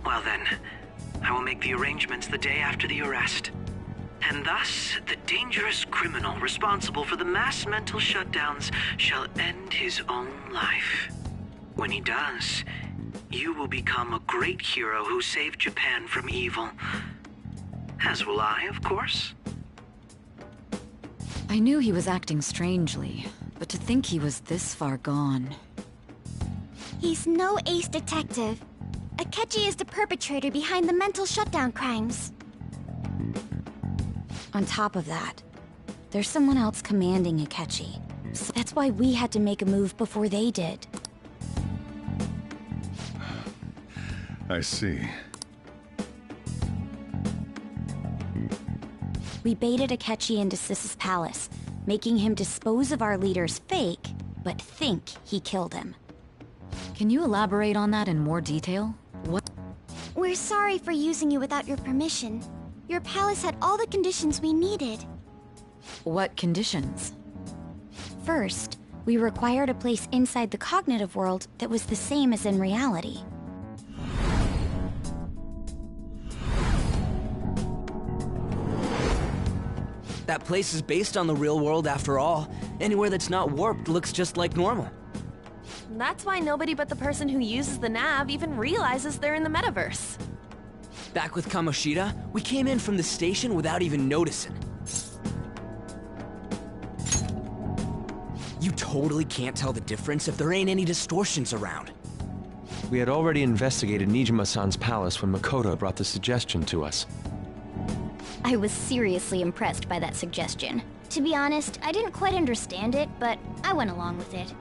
Well then, I will make the arrangements the day after the arrest. And thus, the dangerous criminal responsible for the mass mental shutdowns shall end his own life. When he does, you will become a great hero who saved Japan from evil. As will I, of course. I knew he was acting strangely, but to think he was this far gone. He's no ace detective. Akechi is the perpetrator behind the mental shutdown crimes. On top of that, there's someone else commanding Akechi. So that's why we had to make a move before they did. I see. We baited Akechi into Sis's palace, making him dispose of our leader's fake, but think he killed him. Can you elaborate on that in more detail? What? We're sorry for using you without your permission. Your palace had all the conditions we needed. What conditions? First, we required a place inside the cognitive world that was the same as in reality. That place is based on the real world after all. Anywhere that's not warped looks just like normal. That's why nobody but the person who uses the nav even realizes they're in the metaverse. Back with Kamoshida, we came in from the station without even noticing. You totally can't tell the difference if there ain't any distortions around. We had already investigated Nijima-san's palace when Makoto brought the suggestion to us. I was seriously impressed by that suggestion. To be honest, I didn't quite understand it, but I went along with it.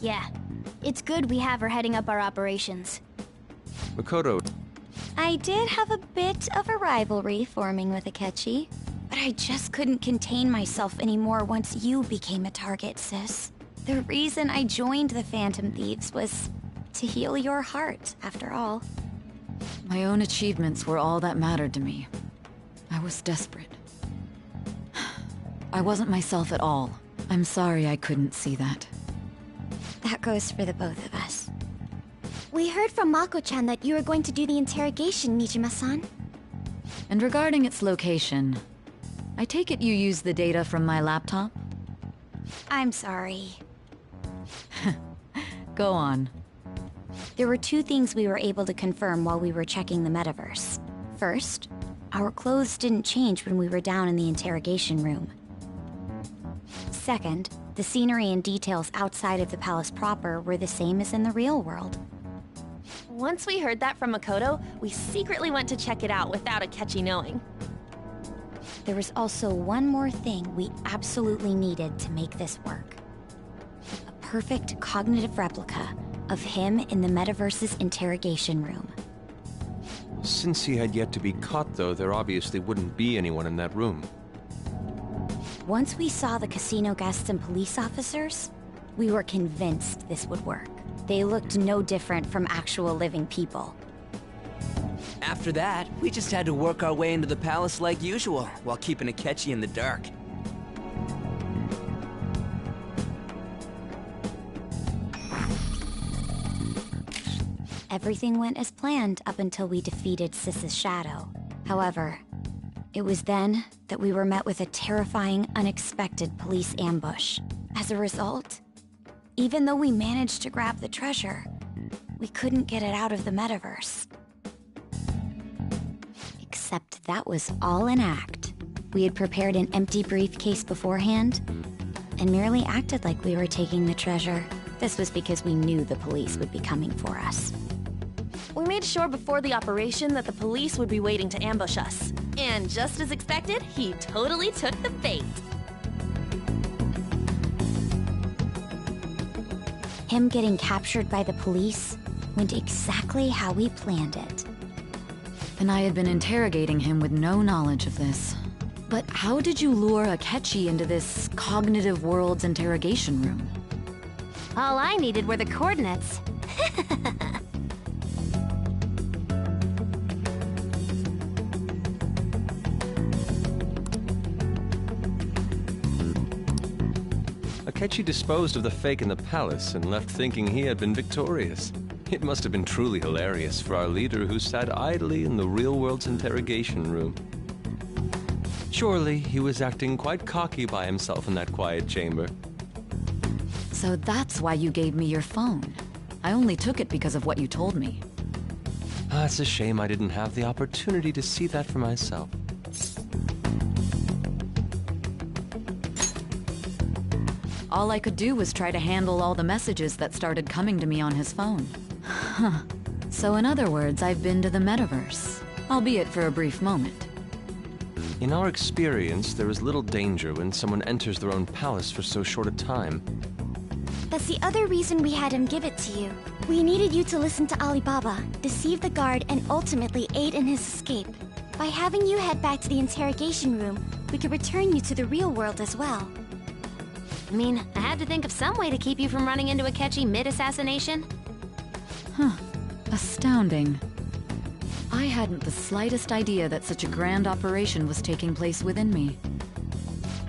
Yeah, it's good we have her heading up our operations. Makoto... I did have a bit of a rivalry forming with Akechi, but I just couldn't contain myself anymore once you became a target, Sis. The reason I joined the Phantom Thieves was to heal your heart, after all. My own achievements were all that mattered to me. I was desperate. I wasn't myself at all. I'm sorry I couldn't see that. That goes for the both of us. We heard from Mako-chan that you were going to do the interrogation, Nijima-san. And regarding its location, I take it you used the data from my laptop? I'm sorry. Go on. There were two things we were able to confirm while we were checking the metaverse. First, our clothes didn't change when we were down in the interrogation room. Second, the scenery and details outside of the palace proper were the same as in the real world. Once we heard that from Makoto, we secretly went to check it out without Akechi knowing. There was also one more thing we absolutely needed to make this work. A perfect cognitive replica of him in the metaverse's interrogation room. Since he had yet to be caught, though, there obviously wouldn't be anyone in that room. Once we saw the casino guests and police officers, we were convinced this would work. They looked no different from actual living people. After that, we just had to work our way into the palace like usual, while keeping Akechi in the dark. Everything went as planned up until we defeated Sis's shadow. However, it was then that we were met with a terrifying, unexpected police ambush. As a result, even though we managed to grab the treasure, we couldn't get it out of the metaverse. Except that was all an act. We had prepared an empty briefcase beforehand and merely acted like we were taking the treasure. This was because we knew the police would be coming for us. We made sure before the operation that the police would be waiting to ambush us. And just as expected, he totally took the bait. Him getting captured by the police went exactly how we planned it. And I had been interrogating him with no knowledge of this. But how did you lure Akechi into this cognitive world's interrogation room? All I needed were the coordinates. Akechi disposed of the fake in the palace and left thinking he had been victorious. It must have been truly hilarious for our leader who sat idly in the real world's interrogation room. Surely he was acting quite cocky by himself in that quiet chamber. So that's why you gave me your phone. I only took it because of what you told me. It's a shame I didn't have the opportunity to see that for myself. All I could do was try to handle all the messages that started coming to me on his phone. Huh. So in other words, I've been to the metaverse, albeit for a brief moment. In our experience, there is little danger when someone enters their own palace for so short a time. That's the other reason we had him give it to you. We needed you to listen to Alibaba, deceive the guard, and ultimately aid in his escape. By having you head back to the interrogation room, we could return you to the real world as well. I mean, I had to think of some way to keep you from running into Akechi mid-assassination. Huh. Astounding. I hadn't the slightest idea that such a grand operation was taking place within me.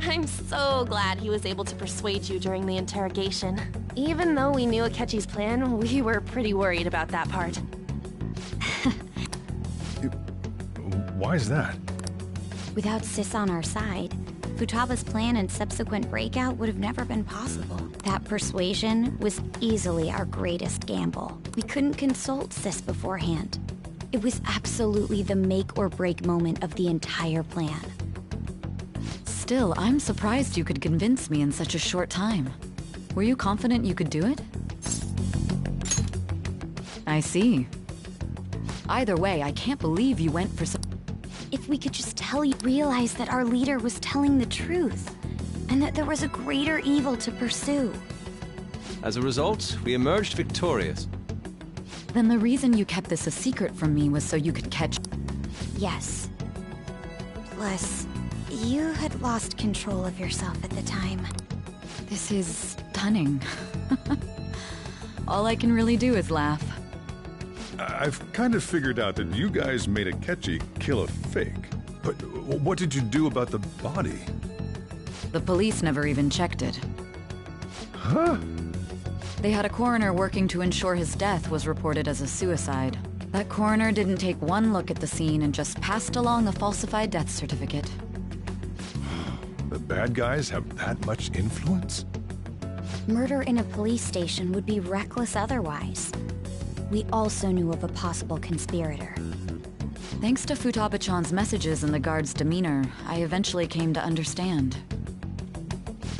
I'm so glad he was able to persuade you during the interrogation. Even though we knew Akechi's plan, we were pretty worried about that part. Why is that? Without Sis on our side, Futaba's plan and subsequent breakout would have never been possible. That persuasion was easily our greatest gamble. We couldn't consult Sis beforehand. It was absolutely the make or break moment of the entire plan. Still, I'm surprised you could convince me in such a short time. Were you confident you could do it? I see. Either way, I can't believe you went for some... If we could just realize that our leader was telling the truth, and that there was a greater evil to pursue. As a result, we emerged victorious. Then the reason you kept this a secret from me was so you could catch... Yes. Plus, you had lost control of yourself at the time. This is stunning. All I can really do is laugh. I've kind of figured out that you guys made Akechi kill a fake. But what did you do about the body? The police never even checked it. Huh? They had a coroner working to ensure his death was reported as a suicide. That coroner didn't take one look at the scene and just passed along a falsified death certificate. The bad guys have that much influence? Murder in a police station would be reckless otherwise. We also knew of a possible conspirator. Thanks to Futaba-chan's messages and the guard's demeanor, I eventually came to understand.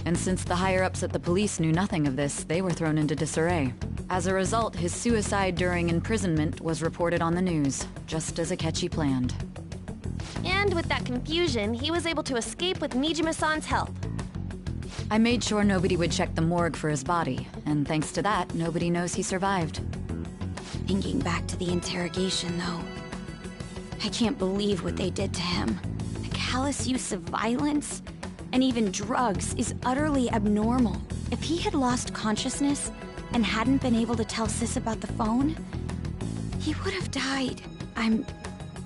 And since the higher-ups at the police knew nothing of this, they were thrown into disarray. As a result, his suicide during imprisonment was reported on the news, just as Akechi planned. And with that confusion, he was able to escape with Nijima-san's help. I made sure nobody would check the morgue for his body, and thanks to that, nobody knows he survived. Thinking back to the interrogation, though, I can't believe what they did to him. The callous use of violence, and even drugs, is utterly abnormal. If he had lost consciousness and hadn't been able to tell Sis about the phone, he would have died. I'm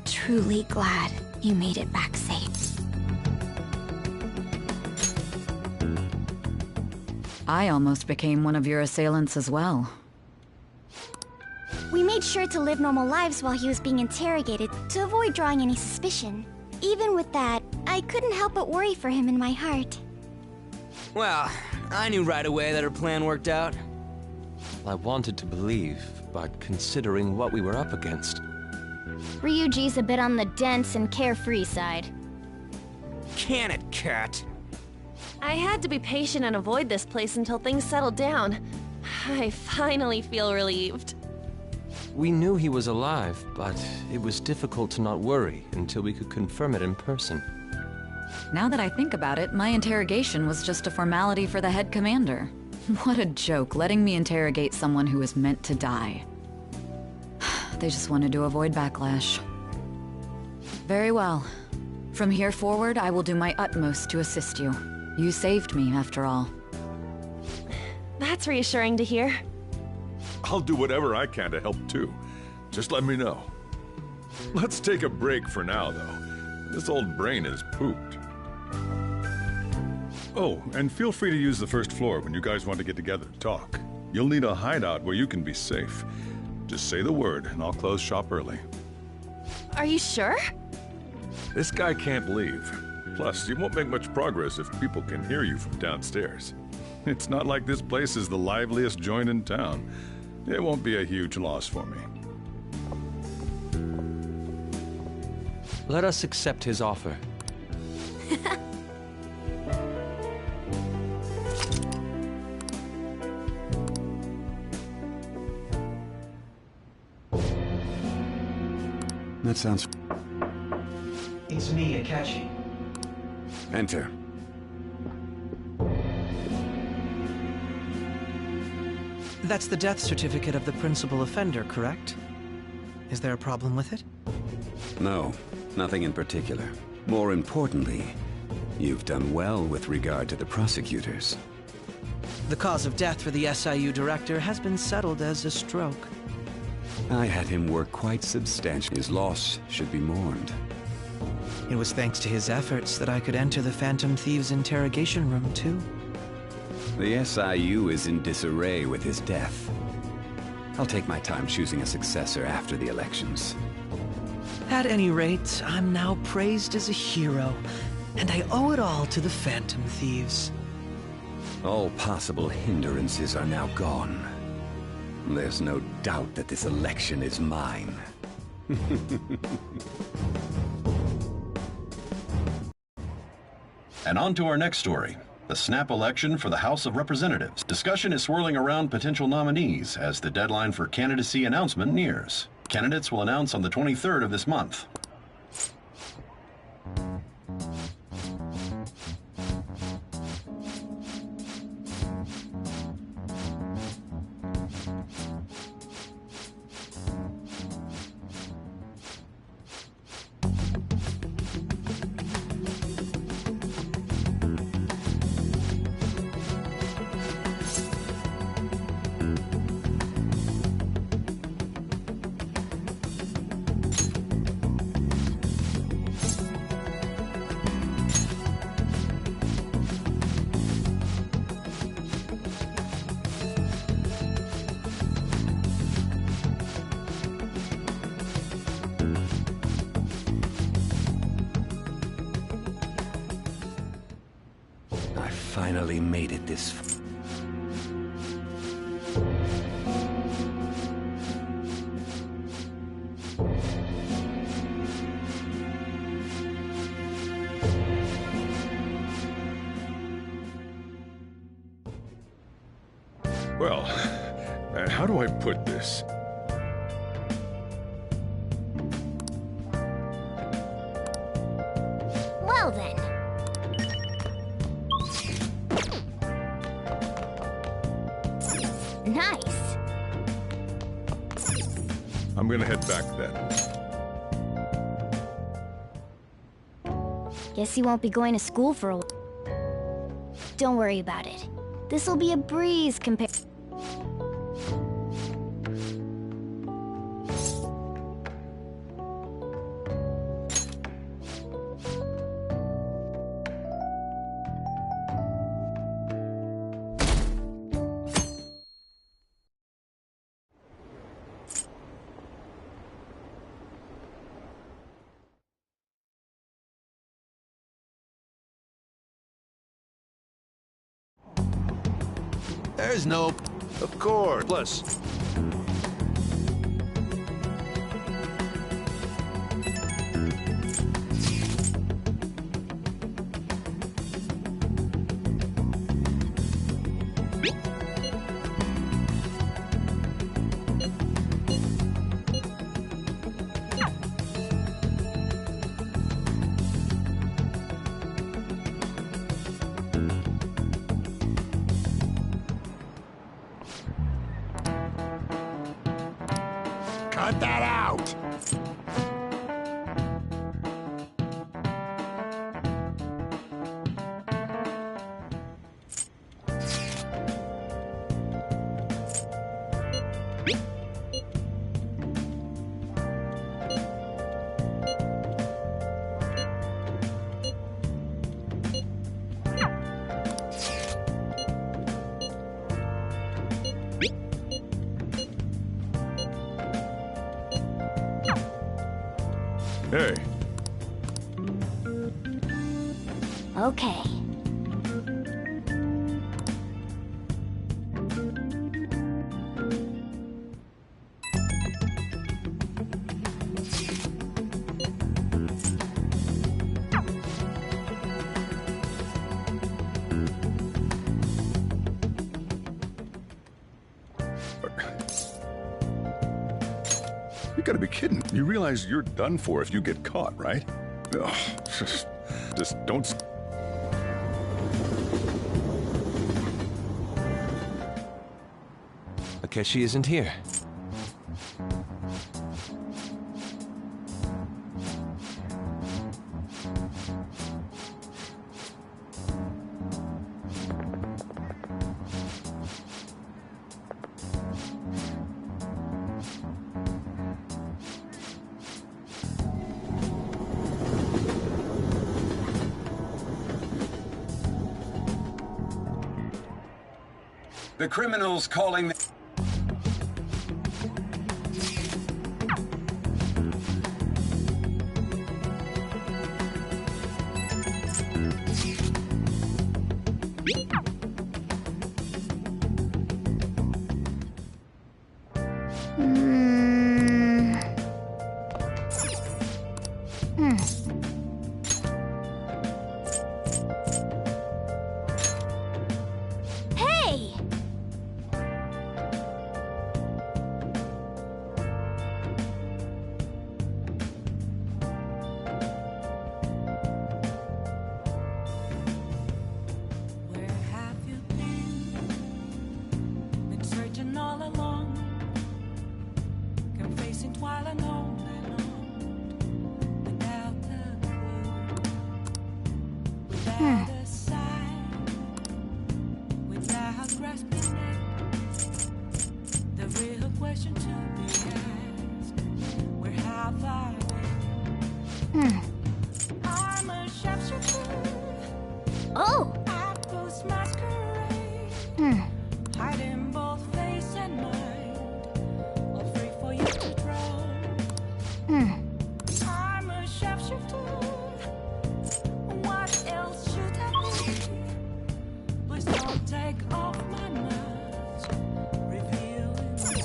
truly glad you made it back safe. I almost became one of your assailants as well. We made sure to live normal lives while he was being interrogated to avoid drawing any suspicion. Even with that, I couldn't help but worry for him in my heart. Well, I knew right away that her plan worked out. I wanted to believe, but considering what we were up against. Ryuji's a bit on the dense and carefree side. Can it, Cat? I had to be patient and avoid this place until things settled down. I finally feel relieved. We knew he was alive, but it was difficult to not worry until we could confirm it in person. Now that I think about it, my interrogation was just a formality for the head commander. What a joke, letting me interrogate someone who was meant to die. They just wanted to avoid backlash. Very well. From here forward, I will do my utmost to assist you. You saved me, after all. That's reassuring to hear. I'll do whatever I can to help too. Just let me know. Let's take a break for now, though. This old brain is pooped. Oh, and feel free to use the first floor when you guys want to get together to talk. You'll need a hideout where you can be safe. Just say the word, and I'll close shop early. Are you sure? This guy can't leave. Plus, you won't make much progress if people can hear you from downstairs. It's not like this place is the liveliest joint in town. It won't be a huge loss for me. Let us accept his offer. That sounds... It's me, Akechi. Enter. That's the death certificate of the principal offender, correct? Is there a problem with it? No, nothing in particular. More importantly, you've done well with regard to the prosecutors. The cause of death for the SIU director has been settled as a stroke. I had him work quite substantially. His loss should be mourned. It was thanks to his efforts that I could enter the Phantom Thieves' interrogation room, too. The SIU is in disarray with his death. I'll take my time choosing a successor after the elections. At any rate, I'm now praised as a hero, and I owe it all to the Phantom Thieves. All possible hindrances are now gone. There's no doubt that this election is mine. And on to our next story. The snap election for the House of Representatives. Discussion is swirling around potential nominees as the deadline for candidacy announcement nears. Candidates will announce on the 23rd of this month. Finally made it this far. Well, how do I put this? Well then. Nice. I'm gonna head back then. Guess you won't be going to school for a while. Don't worry about it. This'll be a breeze compared. There's no... Of course. Plus, Cut that out! Hey. Okay. You gotta be kidding. You realize you're done for if you get caught, right? Ugh, just don't... Akechi isn't here. The criminal's calling... Hey! Been searching all along, confessing while alone without a clue, without a sign, without grasping it. The real question to be asked: where have I been? I'm a sharpshooter. Oh! I post masquerade. Hiding both face and mind, all free for you to draw. I'm a sharpshooter. What else should I be? Please don't take off my mask, revealing me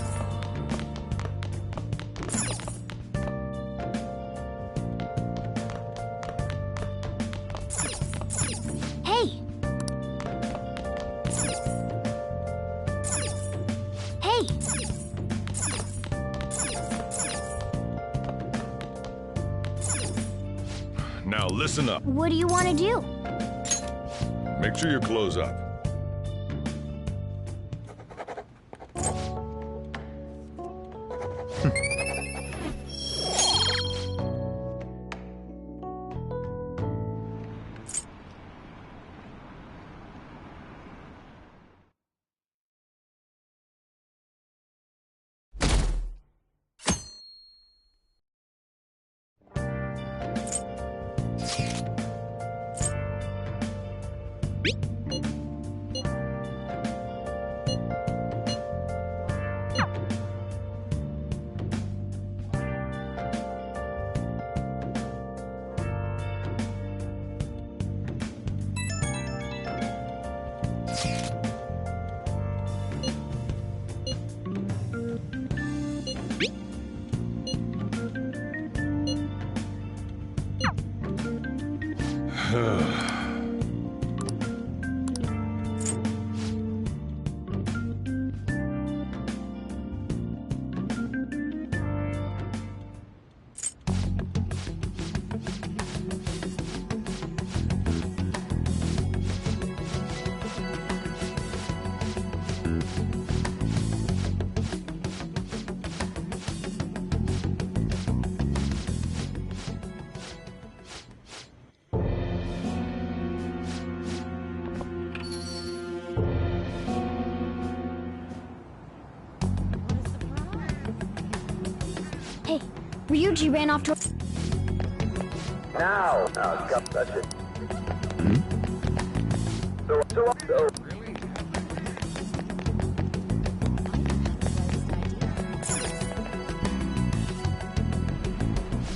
Hey! Hey! Now listen up. What do you want to do? Make sure your clothes up. Hey, Ryuji ran off to... Now, that's it. So.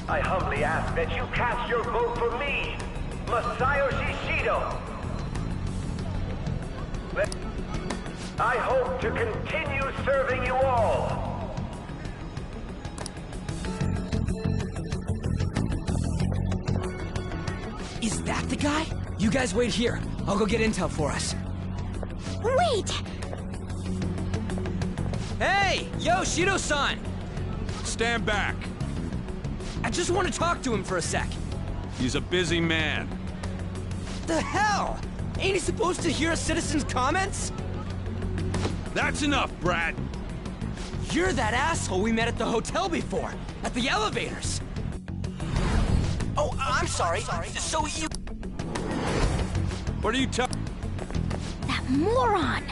I humbly ask that you cast your vote for me, Masayoshi Shido. I hope to continue serving you all. Is that the guy? You guys wait here. I'll go get intel for us. Wait! Hey! Yo, Shido-san! Stand back. I just want to talk to him for a sec. He's a busy man. The hell? Ain't he supposed to hear a citizen's comments? That's enough, Brad. You're that asshole we met at the hotel before, at the elevators. Oh, I'm sorry. So you... What are you talking? That moron!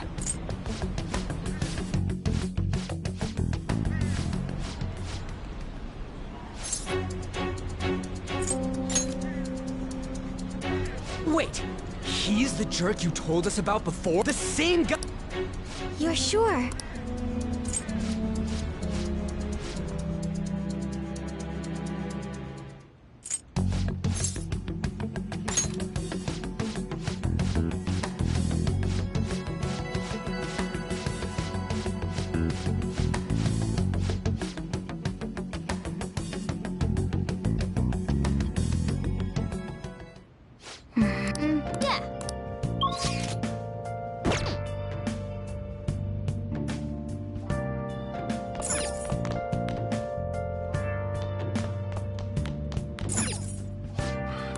Wait, he's the jerk you told us about before? The same guy? You're sure?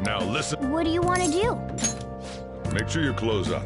Now listen. What do you want to do? Make sure you close up.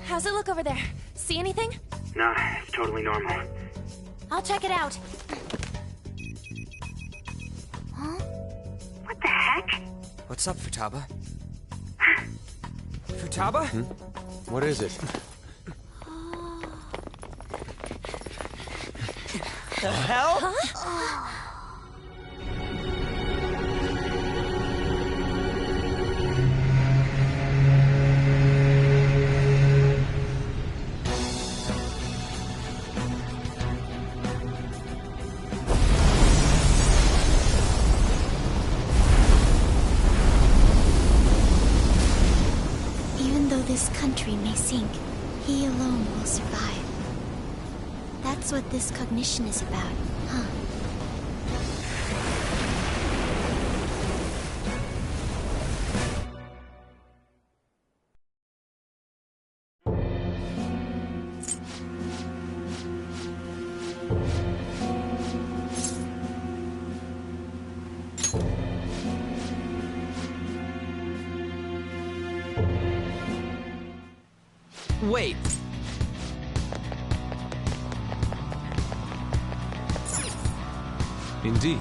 How's it look over there? See anything? Nah, it's totally normal. I'll check it out. Huh? What the heck? What's up, Futaba? Futaba? What is it? The hell? Huh? This country may sink, he alone will survive. That's what this cognition is about, huh? Wait. Indeed.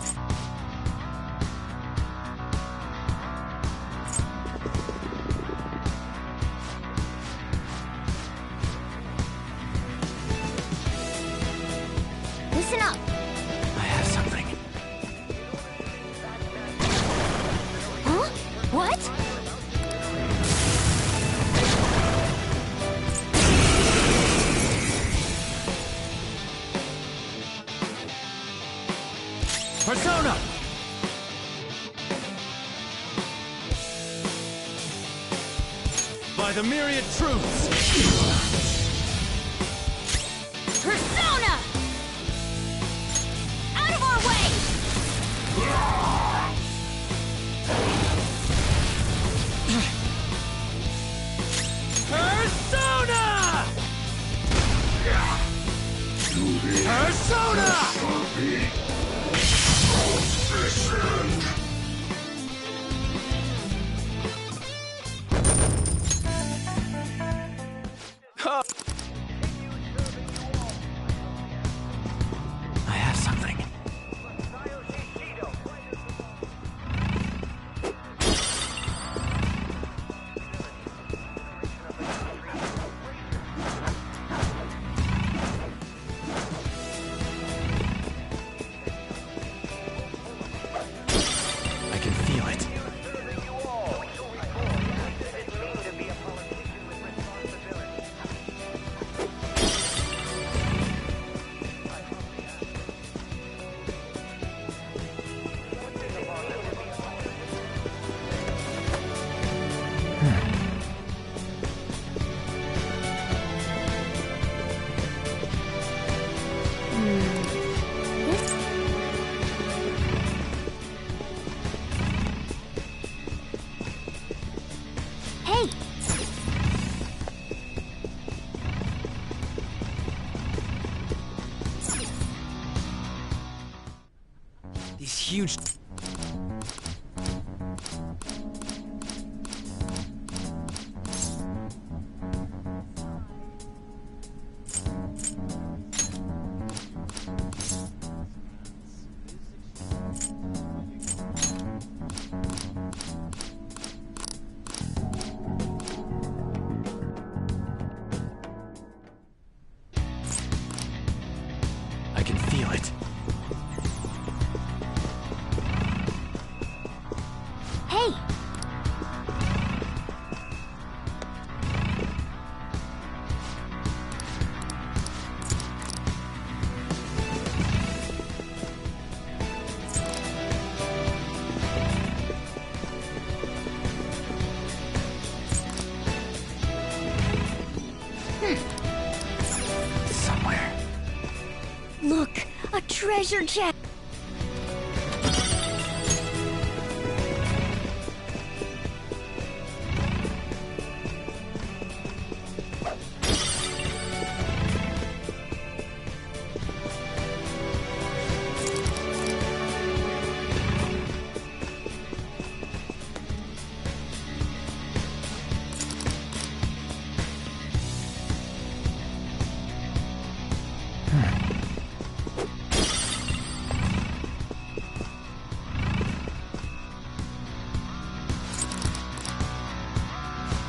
Listen up. I have something. Huh? What? Persona! By the myriad truths! Persona! Out of our way! Persona! Persona! I have something. I can feel it. Hey! These huge... I can feel it. Hey! Somewhere. Look! A treasure chest!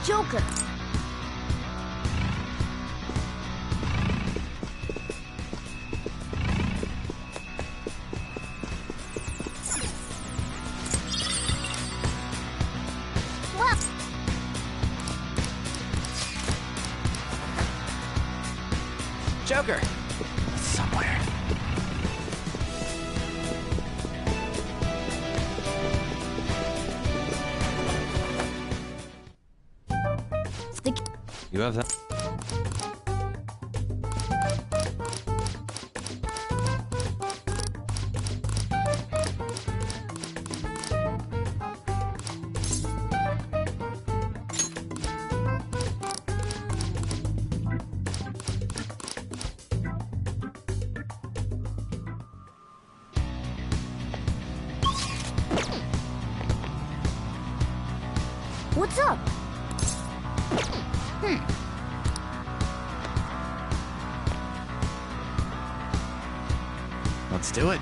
Joker! Look! Joker! Somewhere. You have that? What's up? Let's do it.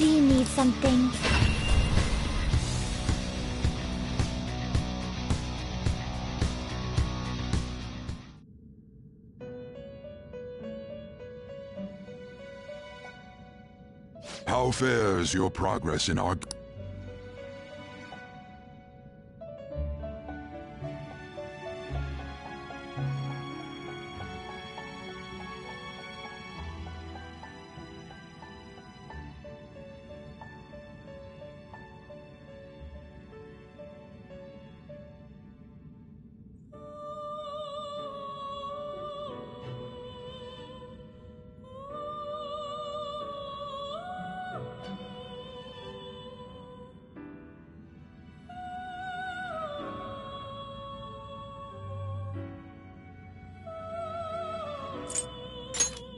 Do you need something? How fares your progress in our...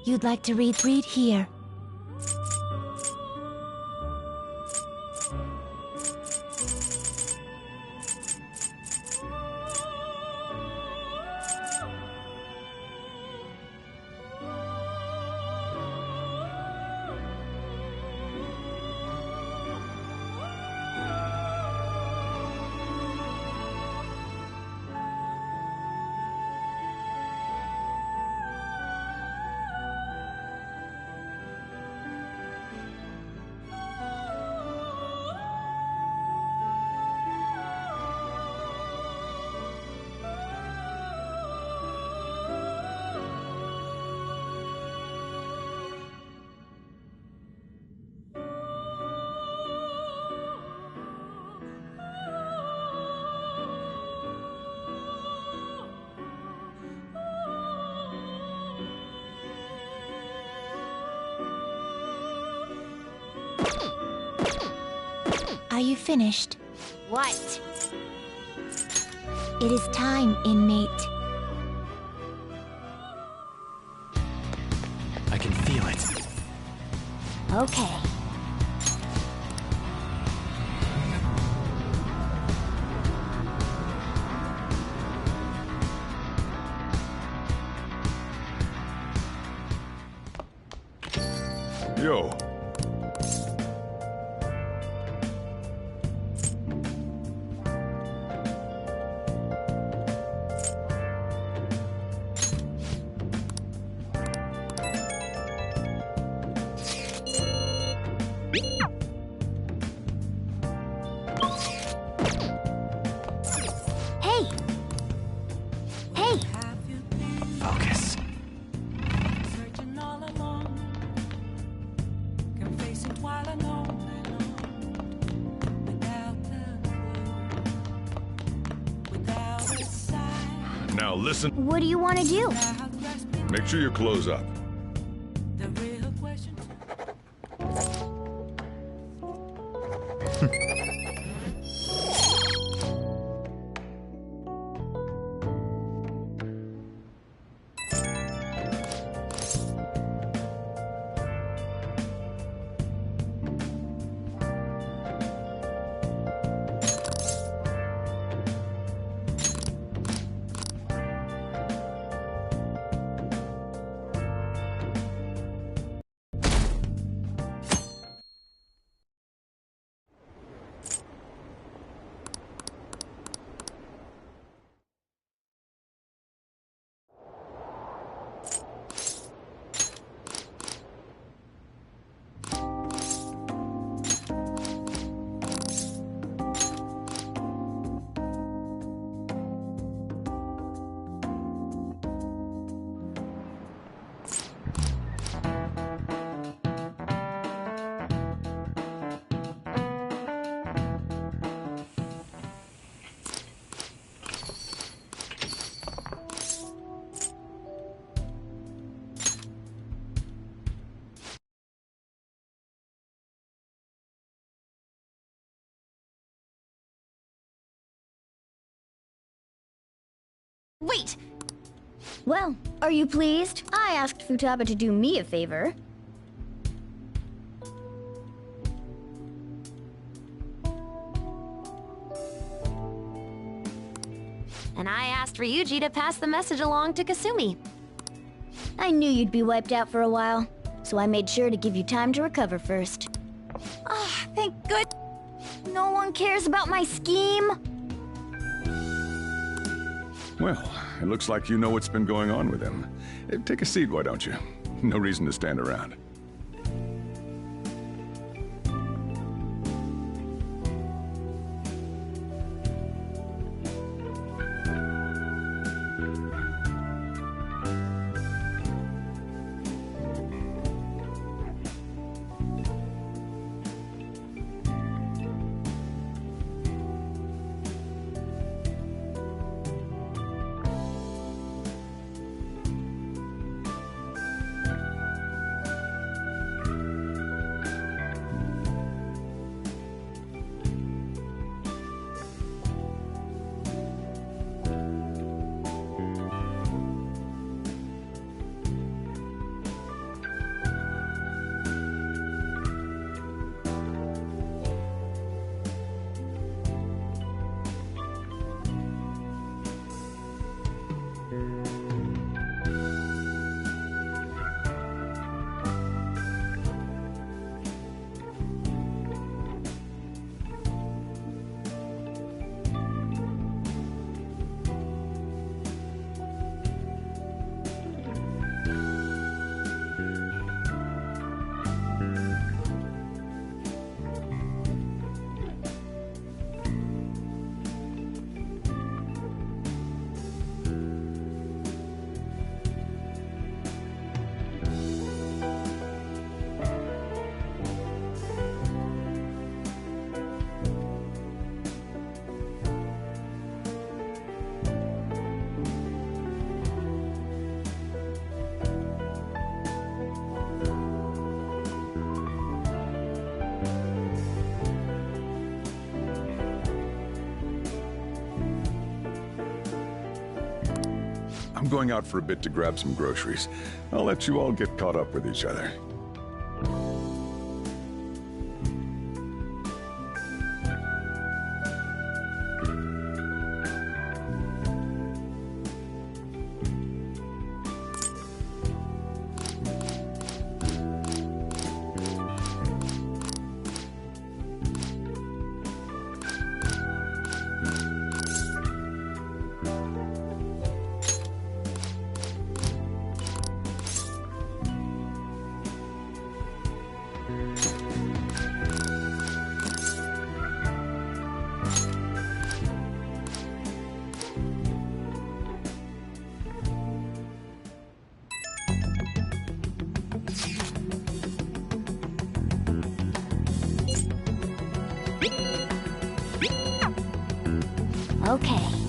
You'd like to read here. Are you finished? What? It is time, inmate. I can feel it. Okay. Yo. Hey! Hey! Focus. Searching all alone, can face it while alone without the without a sign. Now listen. What do you want to do? Make sure you close up. The real question. Wait! Well, are you pleased? I asked Futaba to do me a favor. And I asked Ryuji to pass the message along to Kasumi. I knew you'd be wiped out for a while, so I made sure to give you time to recover first. Ah, thank good. No one cares about my scheme. Well, it looks like you know what's been going on with him. Take a seat, why don't you? No reason to stand around. I'm going out for a bit to grab some groceries. I'll let you all get caught up with each other. Okay.